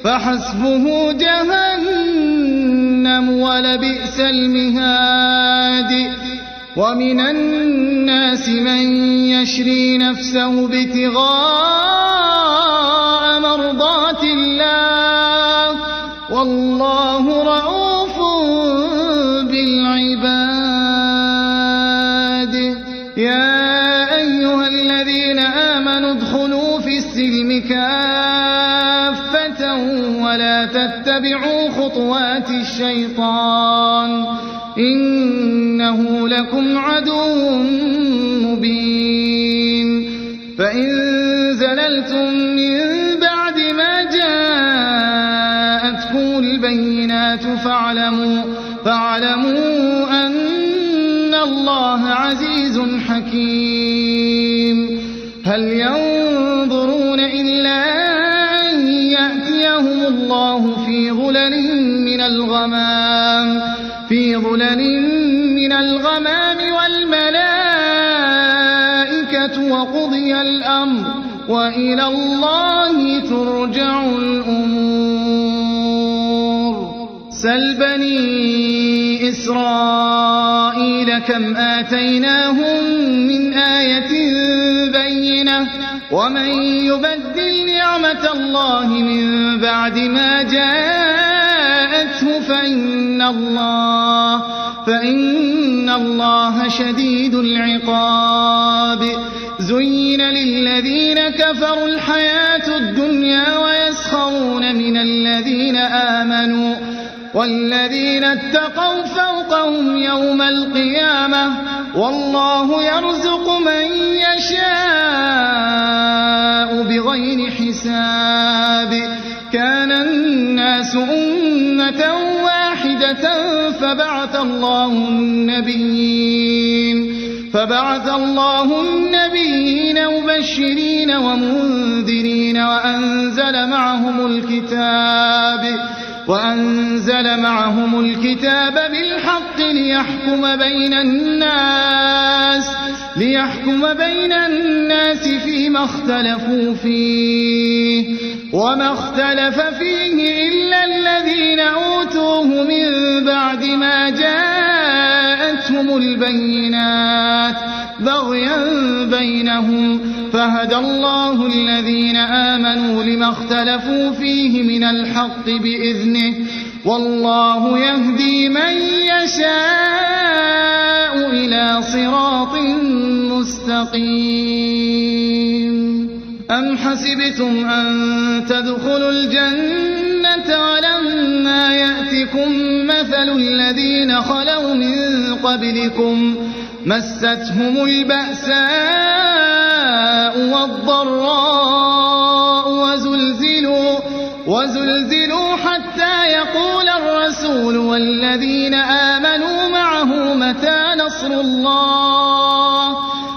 فحسبه جهنم ولبئس المهاد ومن الناس من يشري نفسه ابتغاء مرضات الله والله رؤوف بالعباد يا أيها الذين آمنوا ادخلوا في السلم كافة ولا تتبعوا خطوات الشيطان إنه لكم عدو مبين فإن زللتم من بعد ما جاءتكم البينات فاعلموا أن الله عزيز حكيم هل ينظرون إلا أن يأتيهم الله في ظلل من الغمام والملائكة وقضي الأمر وإلى الله ترجع الأمور سل بني إسرائيل كم آتيناهم من آية بينة ومن يبدل نعمة الله من بعد ما جاءته فإن الله شديد العقاب زين للذين كفروا الحياة الدنيا ويسخرون من الذين آمنوا والذين اتقوا فوقهم يوم القيامة والله يرزق من يشاء بغير حساب كان الناس أمة واحدة فبعث الله النبيين مبشرين ومنذرين وأنزل معهم الكتاب بالحق ليحكم بين الناس فيما اختلفوا فيه وما اختلف فيه إلا الذين أوتوه من بعد ما جاءتهم البينات بغيا بينهم فهدى الله الذين آمنوا لما اختلفوا فيه من الحق بإذنه والله يهدي من يشاء إلى صراط مستقيم أم حسبتم أن تدخلوا الجنة ولما يأتكم مثل الذين خلوا من قبلكم مستهم البأساء والضراء وزلزلوا حتى يقول الرسول والذين آمنوا معه متى نصر الله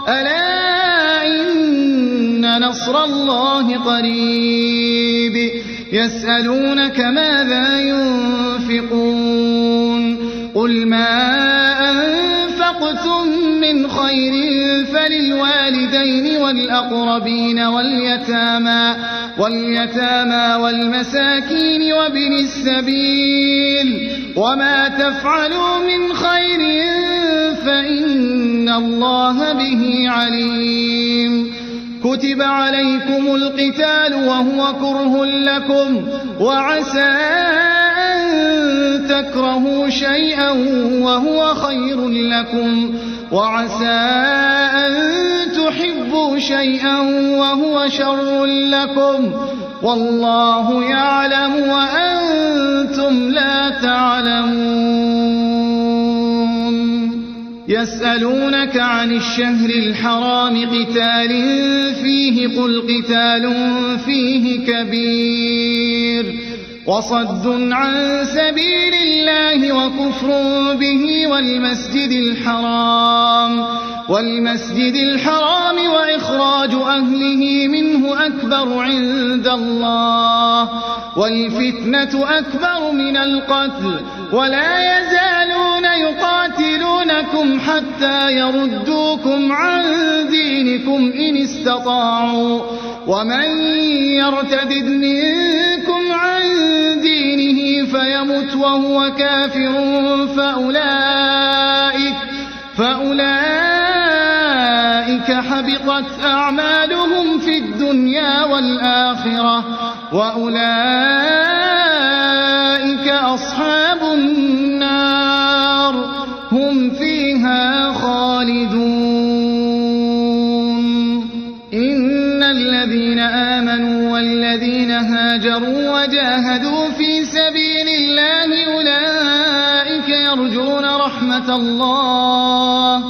ألا إن نصر الله قريب يسألونك ماذا ينفقون قل ما أنفقتم من خير فللوالدين والأقربين واليتامى والمساكين وابن السبيل وما تفعلوا من خير فإن الله به عليم كتب عليكم القتال وهو كره لكم وعسى أن تكرهوا شيئا وهو خير لكم وعسى أن تحبوا شيئا وهو شر لكم والله يعلم وأنتم لا تعلمون يسألونك عن الشهر الحرام قتال فيه قل قتال فيه كبير وصد عن سبيل الله وكفر به والمسجد الحرام وإخراج أهله منه أكبر عند الله والفتنة أكبر من القتل ولا يزالون يقاتلونكم حتى يردوكم عن دينكم إن استطاعوا ومن يرتد منكم عن دينه فيمت وهو كافر فأولئك حبطت أعمالهم في الدنيا والآخرة وأولئك أصحاب النار هم فيها خالدون. إن الذين آمنوا والذين هاجروا وجاهدوا في سبيل الله أولئك يرجون رحمة الله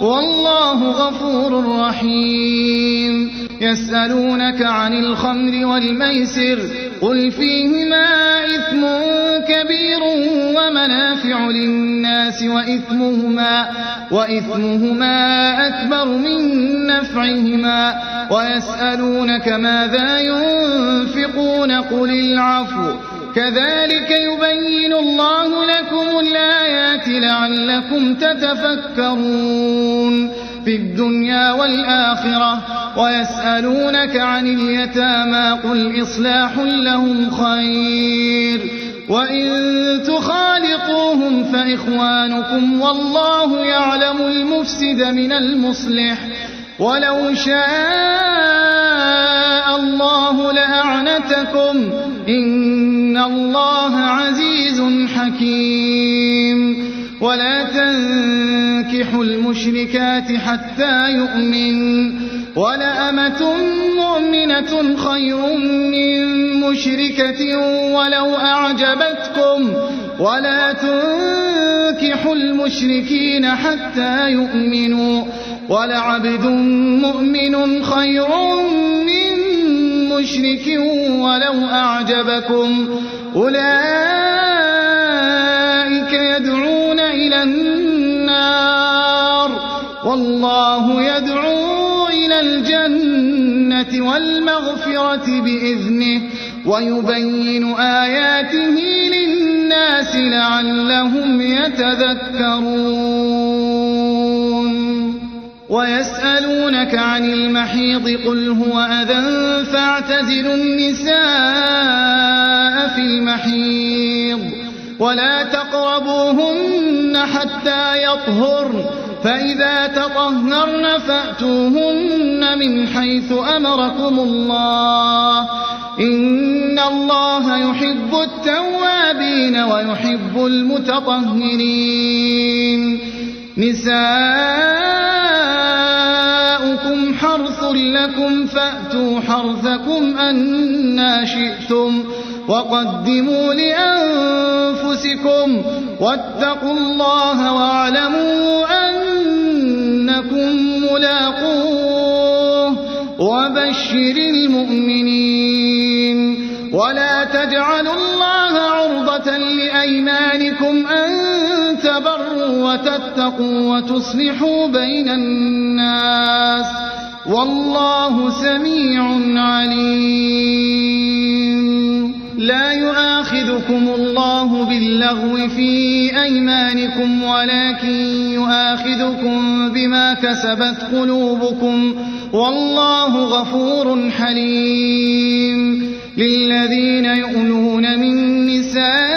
والله غفور رحيم. يسألونك عن الخمر والميسر قل فيهما إثم كبير ومنافع للناس وإثمهما أكبر من نفعهما ويسألونك ماذا ينفقون قل العفو كذلك يبين الله لكم الآيات لعلكم تتفكرون في الدنيا والآخرة. ويسألونك عن اليتامى قل إصلاح لهم خير وإن تخالطوهم فإخوانكم والله يعلم المفسد من المصلح ولو شاء الله لأعنتكم إن الله عزيز حكيم. ولا تنكحوا المشركات حتى يؤمن ولأمة مؤمنة خير من مشركة ولو أعجبتكم ولا تنكحوا المشركين حتى يؤمنوا ولعبد مؤمن خير من مشرك ولو أعجبكم أولئك يدعون إلى النار والله يدعو إلى الجنة والمغفرة بإذنه ويبين آياته للناس لعلهم يتذكرون. ويسألونك عن المحيض قل هو أذى فاعتزلوا النساء في المحيض ولا تقربوهن حتى يطهرن فإذا تطهرن فأتوهن من حيث أمركم الله إن الله يحب التوابين ويحب المتطهرين. نساؤكم حرث لكم فأتوا حرثكم أنى شئتم وقدموا لأنفسكم واتقوا الله واعلموا أنكم ملاقوه وبشر المؤمنين. ولا تجعلوا الله عرضة لأيمانكم أن تبروا وتتقوا وتصلحوا بين الناس والله سميع عليم. لا يؤاخذكم الله باللغو في أيمانكم ولكن يؤاخذكم بما كسبت قلوبكم والله غفور حليم. للذين يؤلون من نسائهم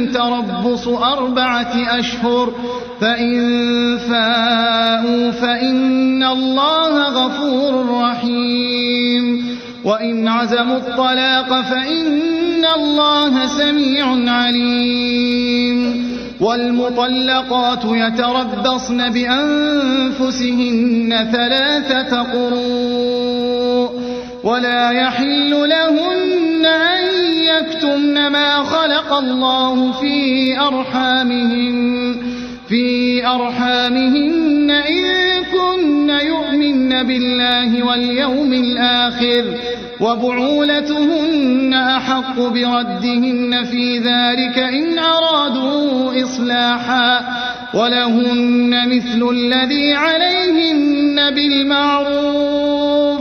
تربص 4 أشهر فإن فاءوا فإن الله غفور رحيم. وإن عزموا الطلاق فإن الله سميع عليم. والمطلقات يتربصن بأنفسهن 3 قروء ولا يحل لهن أن يكتمن ما خلق الله في أرحامهن إن كن يؤمن بالله واليوم الآخر وبعولتهن أحق بردهن في ذلك إن أرادوا إصلاحا ولهن مثل الذي عليهن بالمعروف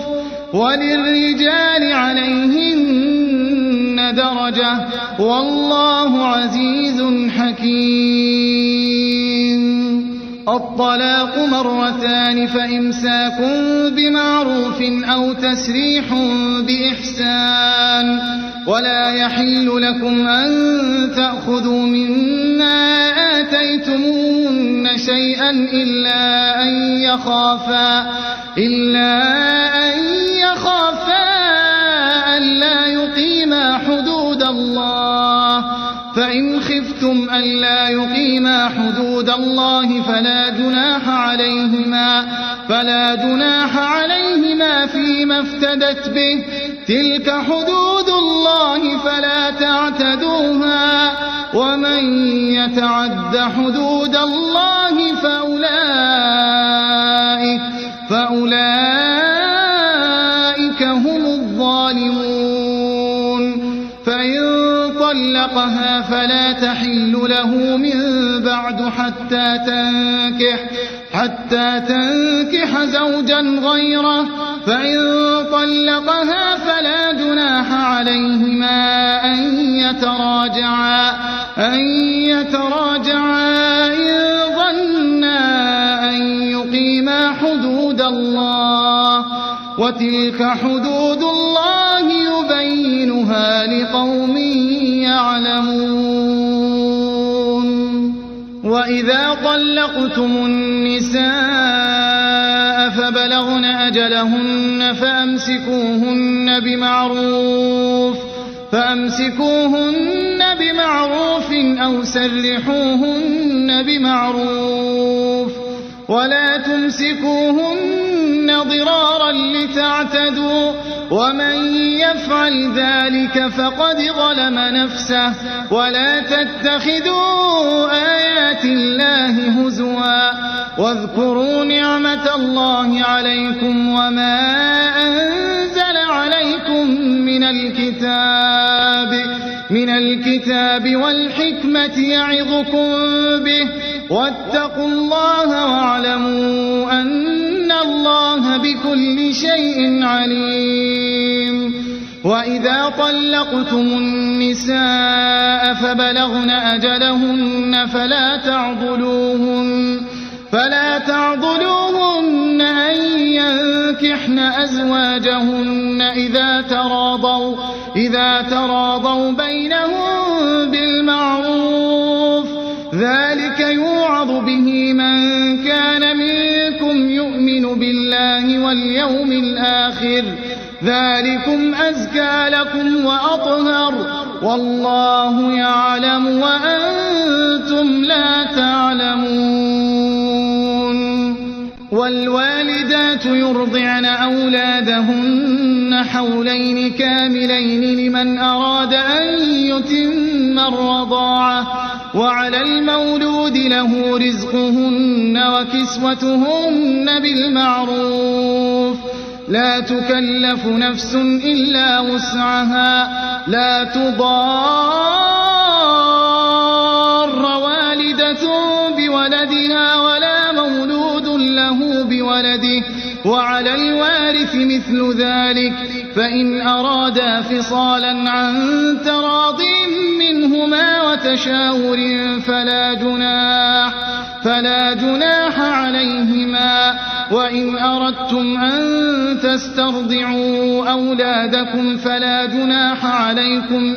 وللرجال عليهن درجة والله عزيز حكيم. الطلاق مرتان فإمساك بمعروف أو تسريح بإحسان ولا يحل لكم أن تأخذوا مما آتيتموهن شيئا إلا أن يخافا ألا يقيما حدود الله فإن خفتم ألا يقيما حدود الله فلا جناح عليهما فيما افتدت به تلك حدود الله فلا تعتدوها ومن يتعد حدود الله فأولئك هم الظالمون. فإن طلقها فلا تحل له من بعد حتى تنكح زوجا غيره فإن طلقها فلا جناح عليهما أن يتراجعا إن ظنا أن يقيما حدود الله وتلك حدود الله يبينها لقوم يعلمون. وإذا طلقتم النساء فبلغن أجلهن فأمسكوهن بمعروف أو سرحوهن بمعروف ولا تمسكوهن ضرارا لتعتدوا ومن يفعل ذلك فقد ظلم نفسه ولا تتخذوا آيات الله هزوا واذكروا نعمة الله عليكم وما أنزل عليكم من الكتاب والحكمة يعظكم به واتقوا الله واعلموا أن الله بكل شيء عليم. وإذا طلقتم النساء فبلغن أجلهن فلا تعضلوهن أن ينكحن أزواجهن إذا تراضوا بينهم بالمعروف ذلك يوعظ به من كان منكم يؤمن بالله واليوم الآخر ذلكم أزكى لكم وأطهر والله يعلم وأنتم لا تعلمون. والوالدات يرضعن أولادهن حولين كاملين لمن أراد أن يتم الرضاعة وعلى المولود له رزقهن وكسوتهن بالمعروف لا تكلف نفس إلا وسعها لا تضار والدة بولدها ولا مولود له بولده وعلى الوارث مثل ذلك فإن أرادا فصالا عن تراض منهما وتشاور فلا جناح عليهما. وإن أردتم أن تسترضعوا أولادكم فلا جناح عليكم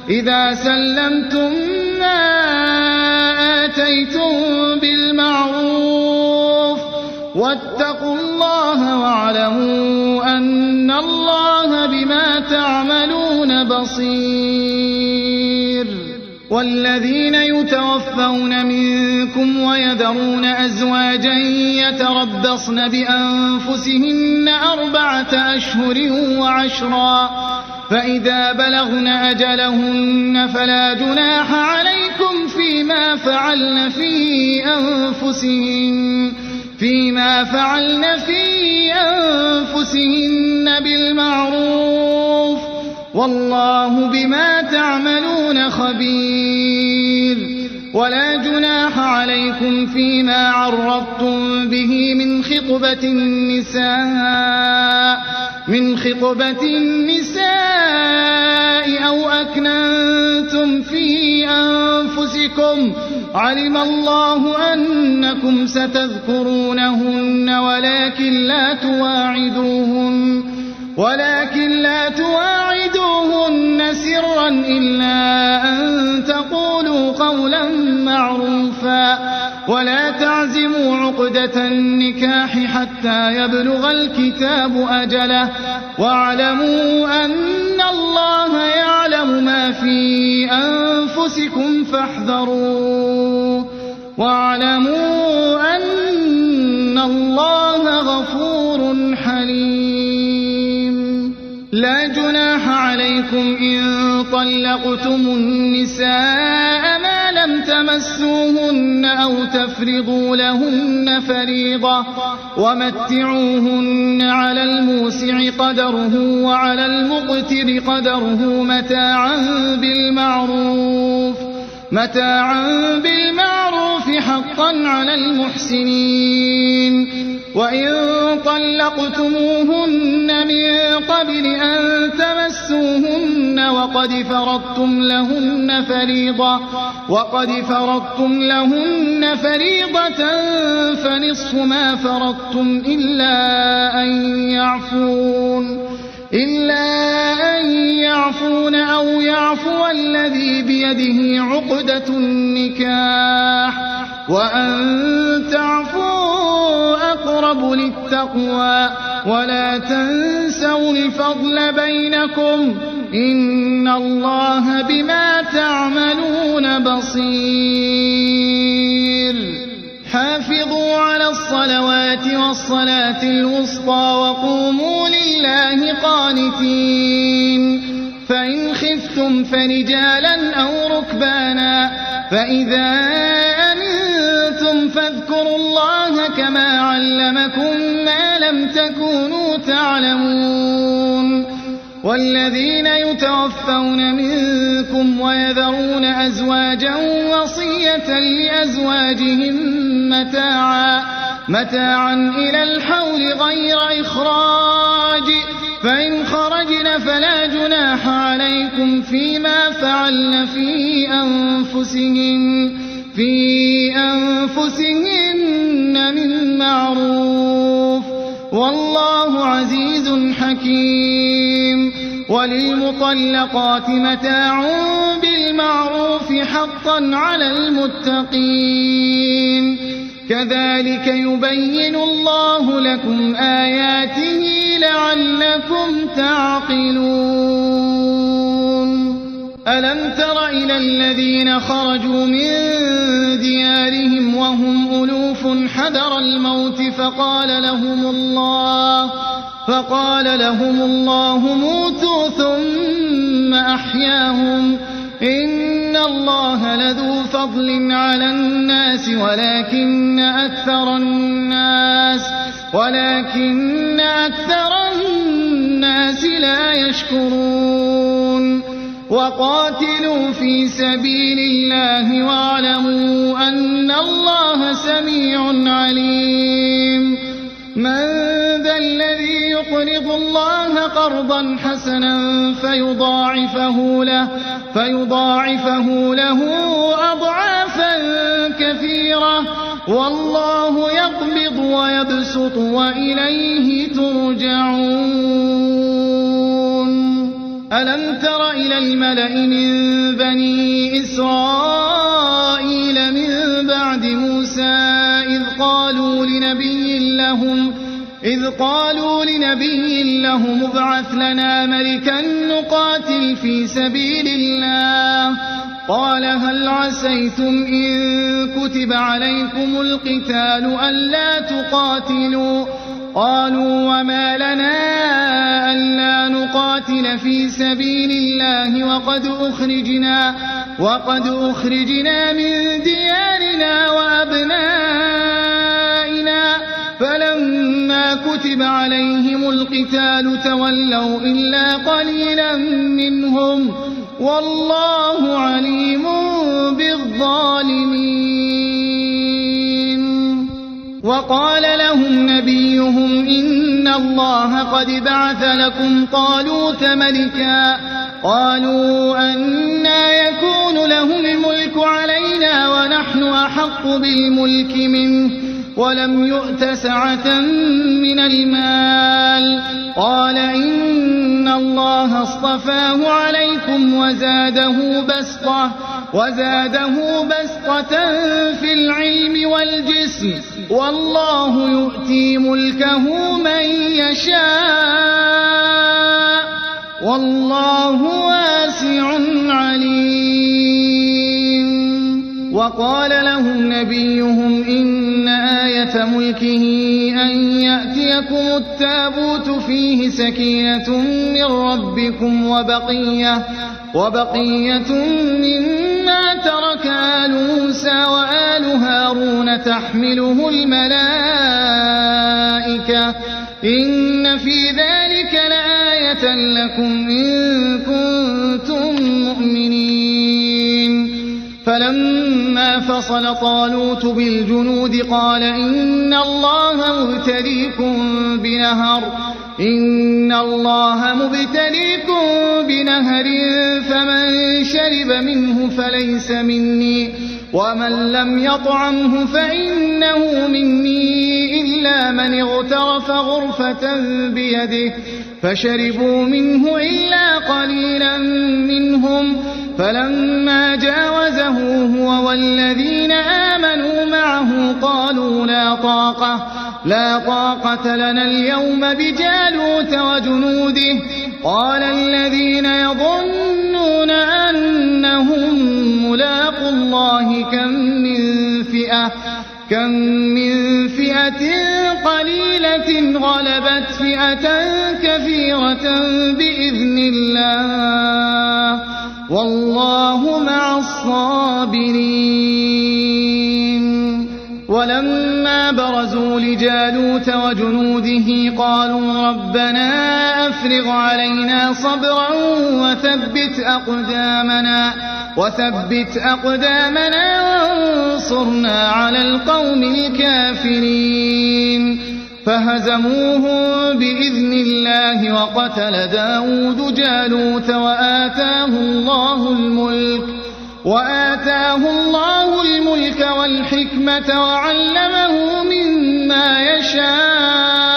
إذا سلمتم ما آتيتم بالمعروف واتقوا الله واعلموا أن الله بما تعملون بصير. والذين يتوفون منكم ويذرون أزواجا يتربصن بأنفسهن 4 أشهر و10 فإذا بلغن أجلهن فلا جناح عليكم فيما فعلن في أنفسهن بالمعروف والله بما تعملون خبير ولا جناح عليكم فيما عرضتم به من خطبة النساء أو أكننتم في أنفسكم علم الله أنكم ستذكرونهن ولكن لا تواعدوهن سرا إلا أن تقولوا قولا معروفا ولا تعزموا عقدة النكاح حتى يبلغ الكتاب أجله واعلموا أن الله يعلم ما في أنفسكم فاحذروه واعلموا أن الله غفور حليم لا جناح عليكم إن طلقتم النساء ما لم تمسوهن أو تفرضوا لهن فريضة ومتعوهن على الموسع قدره وعلى المقتر قدره متاعا بالمعروف حقا على المحسنين وإن طلقتموهن من قبل أن تمسوهن وقد فرضتم لهن فريضة فنصف ما فرضتم إلا أن يعفون أو يعفو الذي بيده عقدة النكاح وأن تعفوا أقرب للتقوى ولا تنسوا الفضل بينكم إن الله بما تعملون بصير حافظوا على الصلوات والصلاة الوسطى وقوموا لله قانتين فإن خفتم فرجالا أو ركبانا فإذا أمنتم فاذكروا الله كما علمكم ما لم تكونوا تعلمون والذين يتوفون منكم ويذرون أزواجا وصية لأزواجهم متاعا إلى الحول غير إخراج فإن خرجن فلا جناح عليكم فيما فعلن في أنفسهن من معروف والله عزيز حكيم وللمطلقات متاع بالمعروف حقا على المتقين كذلك يبين الله لكم آياته لعلكم تعقلون ألم تر إلى الذين خرجوا من ديارهم وهم ألوف حذر الموت فقال لهم الله موتوا ثم أحياهم إن الله لذو فضل على الناس ولكن أكثر الناس لا يشكرون وقاتلوا في سبيل الله واعلموا أن الله سميع عليم من ذا الذي يقرض الله قرضا حسنا فيضاعفه له أضعافا كثيرة والله يقبض ويبسط وإليه ترجعون ألم تر إلى الملأ من بني إسرائيل من بعد موسى إذ قالوا لنبي لهم ابعث لنا ملكا نقاتل في سبيل الله قال هل عسيتم إن كتب عليكم القتال ألا تقاتلوا قالوا وما لنا ألا نقاتل في سبيل الله وقد أخرجنا من ديارنا وأبنائنا فلما فلما كتب عليهم القتال تولوا إلا قليلا منهم والله عليم بالظالمين. وقال لهم نبيهم إن الله قد بعث لكم طالوت ملكا قالوا أنى يكون له الملك علينا ونحن أحق بالملك منه ولم يؤت سعة من المال قال إن الله اصطفاه عليكم وزاده بسطة في العلم والجسم والله يؤتي ملكه من يشاء والله واسع عليم. وقال لهم نبيهم إن آية ملكه أن يأتيكم التابوت فيه سكينة من ربكم وبقية مما ترك آل موسى وآل هارون تحمله الملائكة إن في ذلك لآية لكم إن كنتم مؤمنين. فلما فصل طالوت بالجنود قال إن الله مبتليكم بنهر فمن شرب منه فليس مني ومن لم يطعمه فإنه مني إلا من اغترف غرفة بيده فشربوا منه إلا قليلا منهم فلما جاوزه هو والذين آمنوا معه قالوا لا طاقة لنا اليوم بجالوت وجنوده قال الذين يظنون أنهم ملاقو الله كم من فئة قليلة غلبت فئة كثيرة بإذن الله والله مع الصابرين. ولما برزوا لجالوت وجنوده قالوا ربنا أفرغ علينا صبرا وثبت أقدامنا وانصرنا على القوم الكافرين. فهزموهم بإذن الله وقتل داود جالوت وآتاه الله الملك والحكمة وعلمه مما يشاء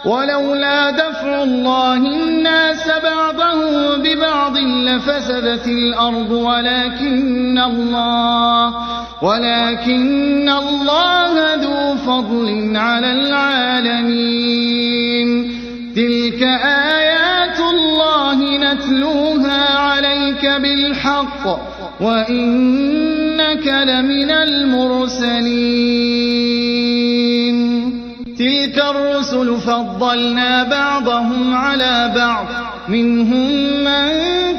ولولا دفع الله الناس بعضهم ببعض لفسدت الأرض ولكن الله ذو فضل على العالمين. تلك آيات الله نتلوها عليك بالحق وإنك لمن المرسلين. تلك الرسل فضلنا بعضهم على بعض منهم من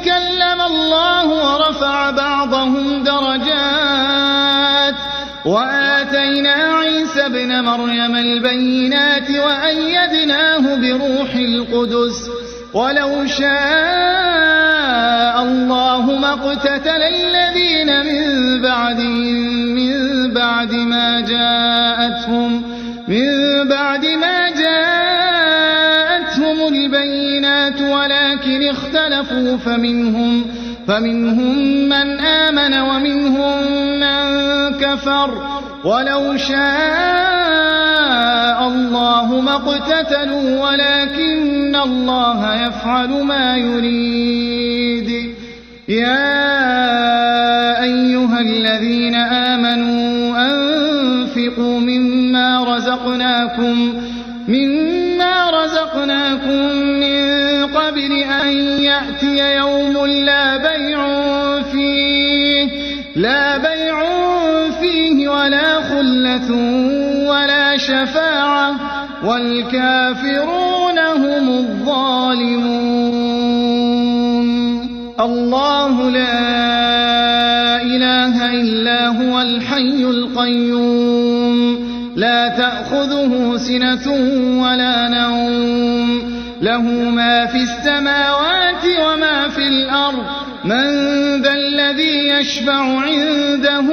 كلم الله ورفع بعضهم درجات وآتينا عيسى ابن مريم البينات وأيدناه بروح القدس ولو شاء الله ما اقتتل الذين من بعد ما جاءتهم البينات ولكن اختلفوا فمنهم من آمن ومنهم من كفر ولو شاء الله ما اقتتلوا ولكن الله يفعل ما يريد. يا أيها الذين آمنوا أنفقوا مما رزقناكم من قبل أن يأتي يوم لا بيع فيه ولا خلة ولا شفاعة والكافرون هم الظالمون. الله لا إله إلا هو الحي القيوم لا تأخذه سنة ولا نوم له ما في السماوات وما في الأرض من ذا الذي يشفع عنده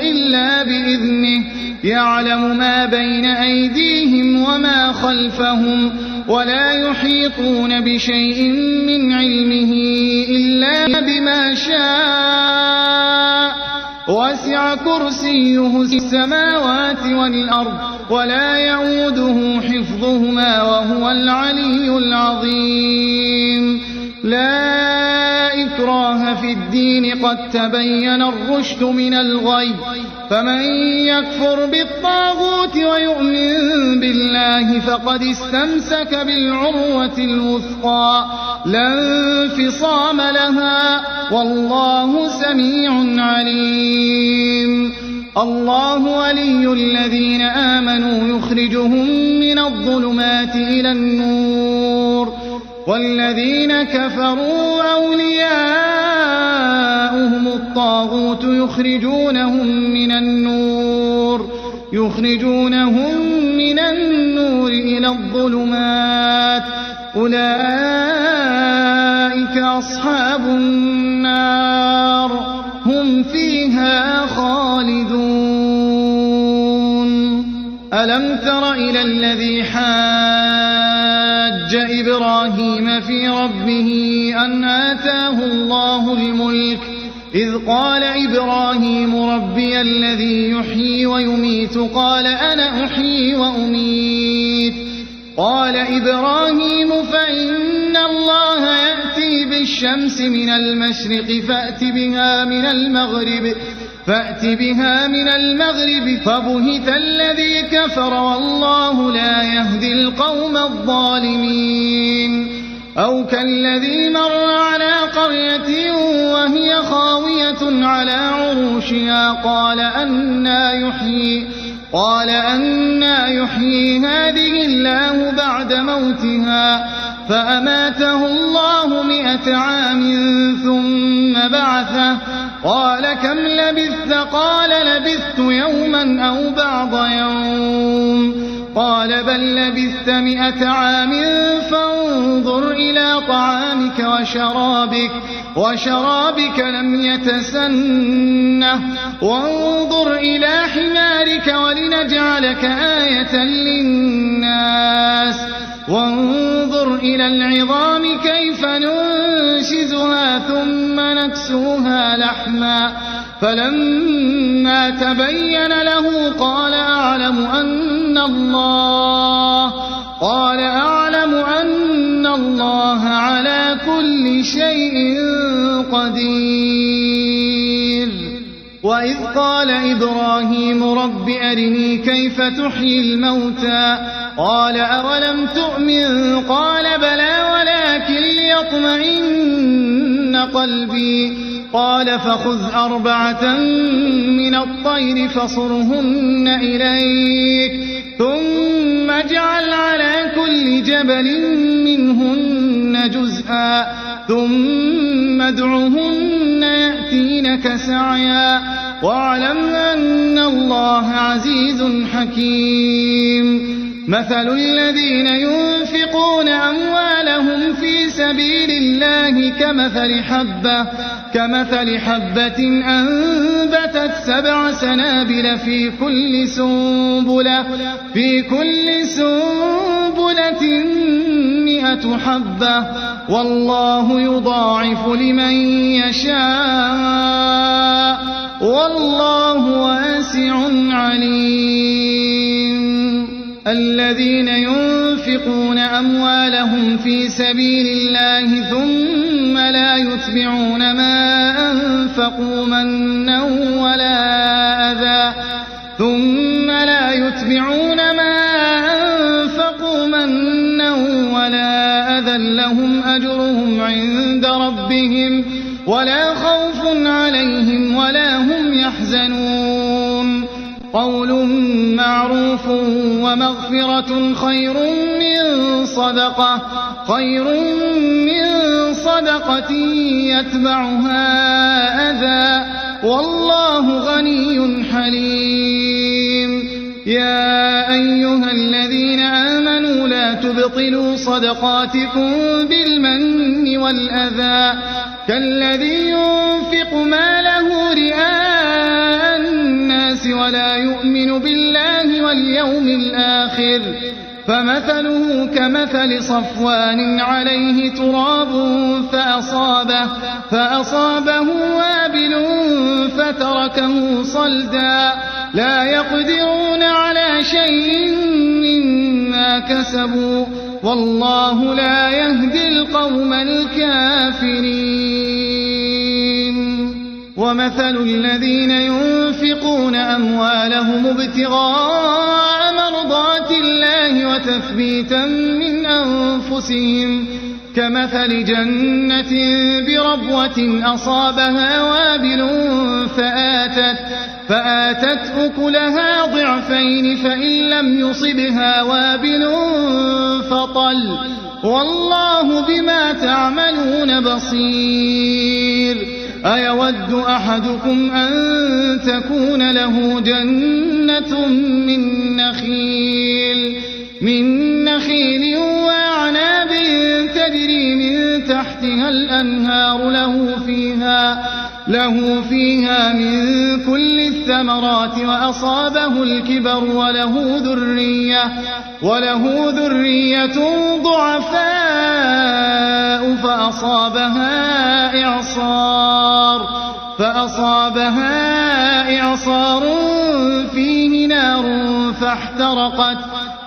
إلا بإذنه يعلم ما بين أيديهم وما خلفهم ولا يحيطون بشيء من علمه إلا بما شاء وسع كرسيه السماوات والأرض ولا يؤوده حفظهما وهو العلي العظيم لا إكراه في الدين قد تبين الرشد من الغي فمن يكفر بالطاغوت ويؤمن بالله فقد استمسك بالعروة الوثقى لا انفصام لها والله سميع عليم الله ولي الذين آمنوا يخرجهم من الظلمات إلى النور والذين كفروا أولياؤهم الطاغوت يخرجونهم من النور إلى الظلمات أولئك أصحاب النار هم فيها خالدون ألم تر إلى الذي حاج إبراهيم في ربه أن آتاه الله الملك إذ قال إبراهيم ربي الذي يحيي ويميت قال أنا أحيي وأميت قال إبراهيم فإن الله يأتي بالشمس من المشرق فأت بها من المغرب فبهت الذي كفر والله لا يهدي القوم الظالمين أو كالذي مر على قرية وهي خاوية على عروشها قال أنى يحيي هذه الله بعد موتها فأماته الله 100 عام ثم بعثه قال كم لبثت قال لبثت يوما أو بعض يوم قال بل لبثت 100 عام فانظر إلى طعامك وشرابك لم يتسنه وانظر إلى حمارك ولنجعلك آية للناس وانظر إلى العظام كيف ننشزها ثم نكسوها لحما فلما تبين له قال أعلم أن الله على كل شيء قدير وإذ قال إبراهيم رب أرني كيف تحيي الموتى قال أولم تؤمن قال بلى ولكن ليطمئن قلبي قال فخذ 4 من الطير فصرهن إليك ثم اجعل على كل جبل منهن جزءا ثم ادعهن يأتينك سعيا واعلم أن الله عزيز حكيم مثل الذين ينفقون أموالهم في سبيل الله كمثل حبة أنبتت 7 سنابل في كل سنبلة 100 حبة والله يضاعف لمن يشاء والله واسع عليم الذين ينفقون أموالهم في سبيل الله ثم لا يتبعون ما أنفقوا منا ولا أذى لهم أجرهم عند ربهم ولا خوف عليهم ولا هم يحزنون قول معروف ومغفرة خير من صدقة يتبعها أذى والله غني حليم يا أيها الذين آمنوا لا تبطلوا صدقاتكم بالمن والأذى كالذي ينفق ماله رئاء الناس ولا يؤمن بالله واليوم الآخر فمثله كمثل صفوان عليه تراب فأصابه وابل فتركه صلدا لا يقدرون على شيء مما كسبوا والله لا يهدي القوم الكافرين ومثل الذين ينفقون أموالهم ابتغاء مرضات الله وتثبيتا من أنفسهم كمثل جنة بربوة أصابها وابل فآتت أكلها ضعفين فإن لم يصبها وابل فطل والله بما تعملون بصير أيود أحدكم أن تكون له جنة من نخيل وأعناب تجري من تحتها الأنهار له فيها من كل الثمرات وأصابه الكبر وله ذرية ضعفاء فأصابها إعصار فيه نار فاحترقت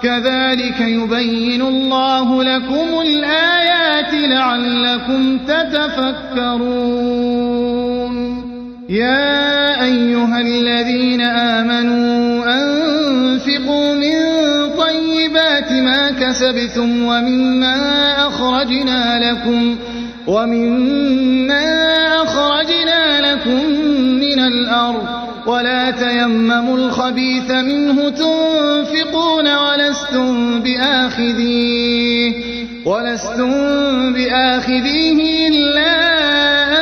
كذلك يبين الله لكم الآيات لعلكم تتفكرون يا أيها الذين آمنوا أنفقوا من طيبات ما كسبتم ومما أخرجنا لكم من الأرض ولا تيمموا الخبيث منه تنفقون ولستم بآخذيه إلا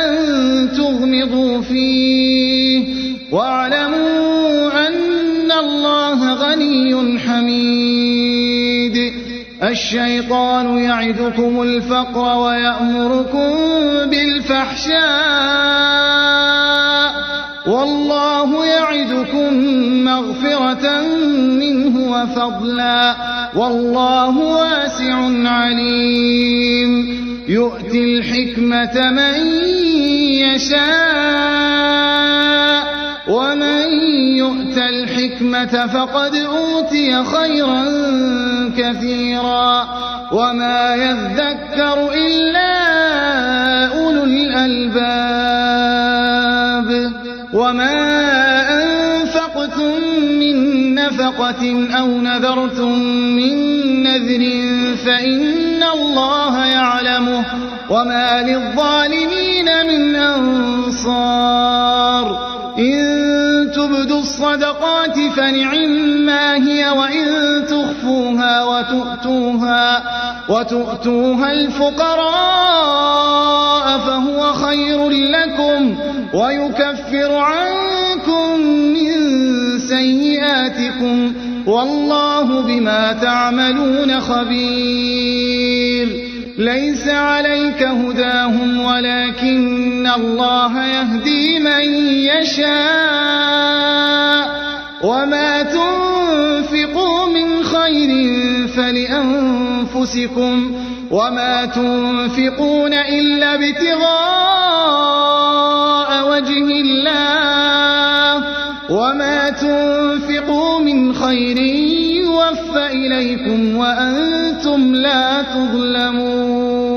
أن تغمضوا فيه واعلموا أن الله غني حميد الشيطان يعدكم الفقر ويأمركم بالفحشاء والله يعدكم مغفرة منه وفضلا والله واسع عليم يؤتي الحكمة من يشاء ومن يؤت الحكمة فقد أوتي خيرا كثيرا وما يذكر إلا أولو الألباب وما أنفقتم من نفقة أو نذرتم من نذر فإن الله يعلمه وما للظالمين من أنصار إن تبدوا الصدقات فنعما هي وإن تخفوها وتؤتوها الفقراء فهو خير لكم ويكفر عنكم من سيئاتكم والله بما تعملون خبير ليس عليك هداهم ولكن الله يهدي من يشاء وما تنفقوا من خير فلأنفسكم وما تنفقون إلا ابتغاء وجه الله وما تنفقوا من خير يوفى إليكم وأنتم لا تظلمون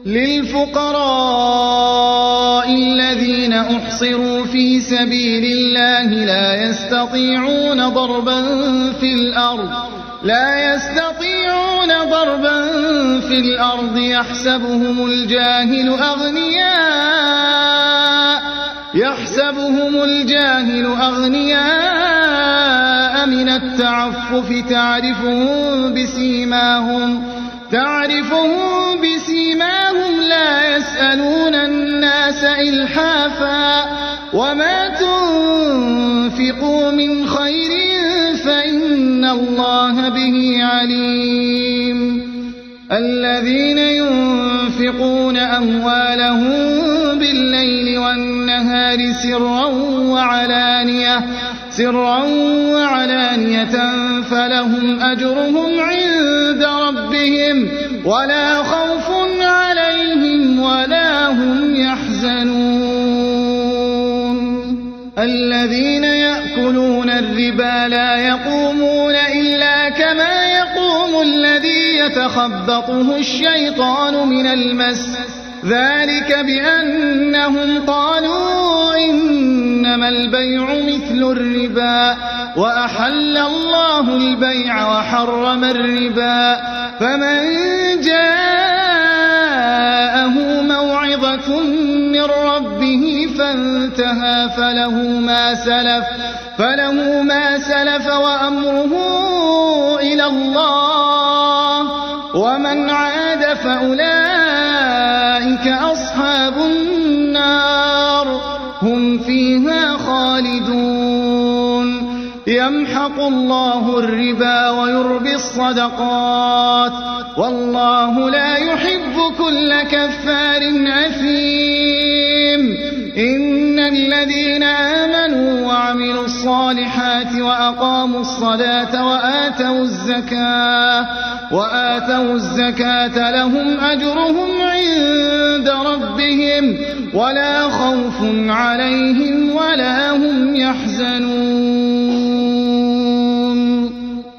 للفقراء الذين أحصروا في سبيل الله لا يستطيعون ضربا في الأرض يحسبهم الجاهل أغنياء من التعفف تعرفهم بسيماهم لا يسألون الناس إلحافا وما تنفقوا من خير إن الله به عليم. الذين ينفقون أموالهم بالليل والنهار سرا وعلانية فلهم أجرهم عند ربهم ولا خوف عليهم ولا هم يحزنون. الذين يأكلون الربا لا يقومون إلا كما يقوم الذي يتخبطه الشيطان من المس، ذلك بأنهم قالوا إنما البيع مثل الربا وأحل الله البيع وحرم الربا، فمن جاءه موعظة من ربه فانتهى فله ما سلف وأمره إلى الله، ومن عاد فأولئك أصحاب النار هم فيها خالدون. يمحق الله الربا ويربي الصدقات والله لا يحب كل كفار أثيم. إن الذين آمنوا وعملوا الصالحات وأقاموا الصلاة وآتوا الزكاة لهم أجرهم عند ربهم ولا خوف عليهم ولا هم يحزنون.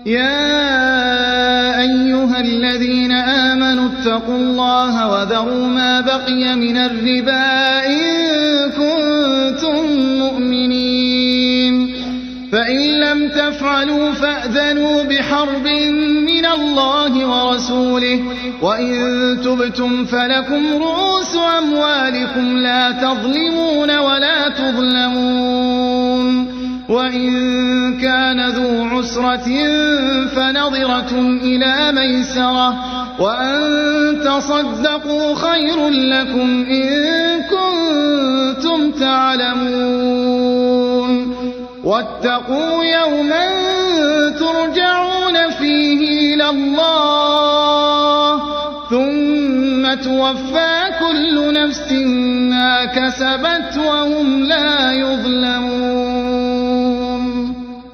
يا أيها الذين آمنوا اتقوا الله وذروا ما بقي من الربا إن كنتم مؤمنين، فإن لم تفعلوا فأذنوا بحرب من الله ورسوله، وإن تبتم فلكم رؤوس أموالكم لا تظلمون ولا تظلمون. وإن كان ذو عسرة فنظرة إلى ميسرة وأن تصدقوا خير لكم إن كنتم تعلمون. واتقوا يوما ترجعون فيه إلى الله ثم توفى كل نفس ما كسبت وهم لا يظلمون.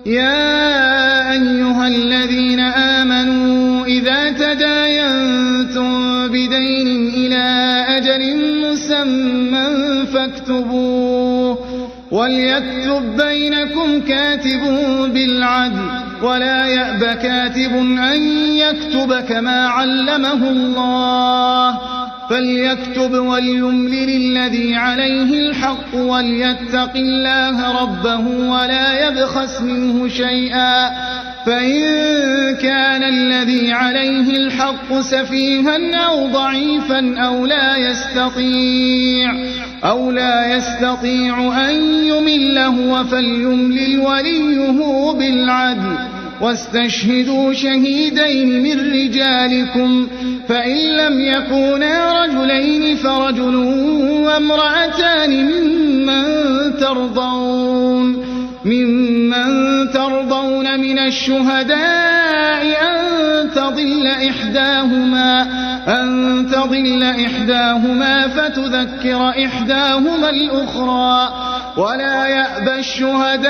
يا أيها الذين آمنوا إذا تداينتم بدين إلى أجل مسمى فاكتبوه، وليكتب بينكم كاتب بالعدل ولا يأب كاتب أن يكتب كما علمه الله، فليكتب وليملل الذي عليه الحق وليتق الله ربه ولا يبخس منه شيئا، فإن كان الذي عليه الحق سفيها أو ضعيفا أو لا يستطيع أن يمل هو فليملل وليه بالعدل، واستشهدوا شهيدين من رجالكم، فإن لم يكونا رجلين فرجل وامرأتان ممن ترضون من الشهداء أن تضل إحداهما فتذكر إحداهما الأخرى، ولا يأبى الشهداء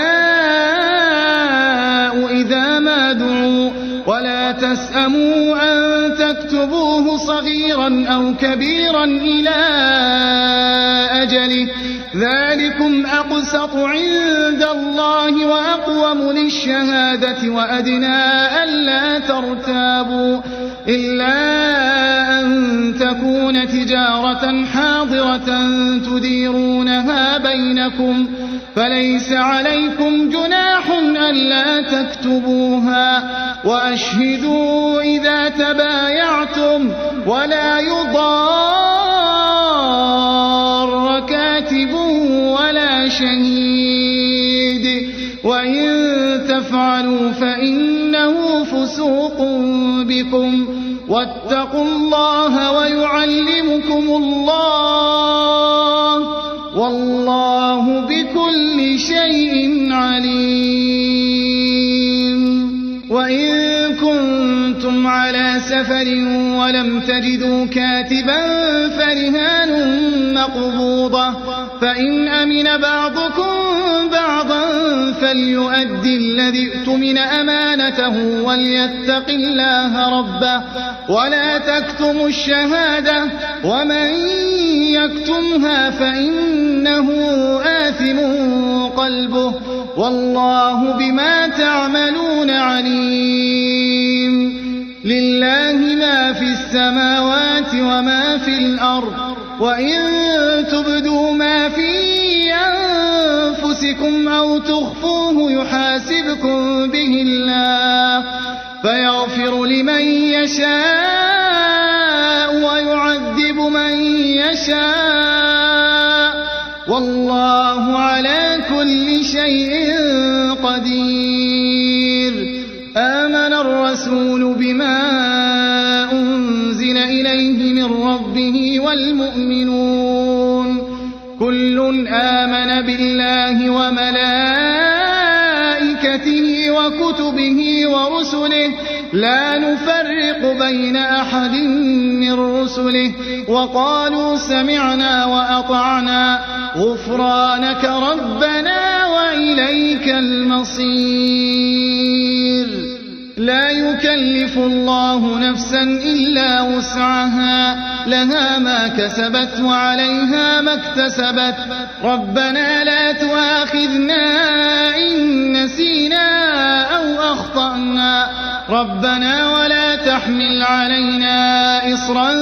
إذا ما دعوا، ولا تسأموا أن تكتبوه صغيرا أو كبيرا إلى أجله، ذلكم أقسط عند الله وأقوم للشهادة وأدنى ألا ترتابوا، إلا أن تكون تجارة حاضرة تديرونها بينكم، فليس عليكم جناح ألا تكتبوها، وأشهدوا إذا تبايعتم، ولا يضار كاتب ولا شهيد، وإن تفعلوا فإنه فسوق بكم، واتقوا الله ويعلمكم الله، والله بكل شيء عليم. وإن كنتم على سفر ولم تجدوا كاتبا فرهان مقبوضة فإن أمن بعضكم بعضا فليؤد الذي اؤتمن أمانته وليتق الله ربه ولا تكتموا الشهادة ومن يكتمها فإنه آثم قلبه والله بما تعملون عليم لله ما في السماوات وما في الأرض وإن تبدوا ما في أنفسكم أو تخفوه يحاسبكم به الله فيغفر لمن يشاء ويعذب من يشاء والله على كل شيء قدير آمن الرسول بما أنزل إليه من ربه والمؤمنون كل آمن بالله وملائكته وكتبه ورسله لا نفرق بين أحد من رسله وقالوا سمعنا وأطعنا غفرانك ربنا وإليك المصير لا يكلف الله نفسا إلا وسعها لها ما كسبت وعليها ما اكتسبت ربنا لا تؤاخذنا إن نسينا أو أخطأنا ربنا ولا تحمل علينا إصرا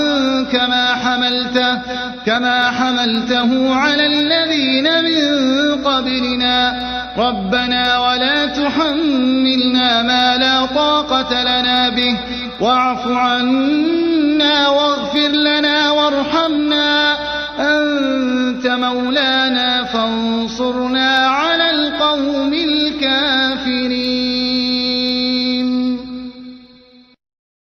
كما حملته على الذين من قبلنا ربنا ولا تحملنا ما لا طاقة لنا به واعف عنا واغفر لنا وارحمنا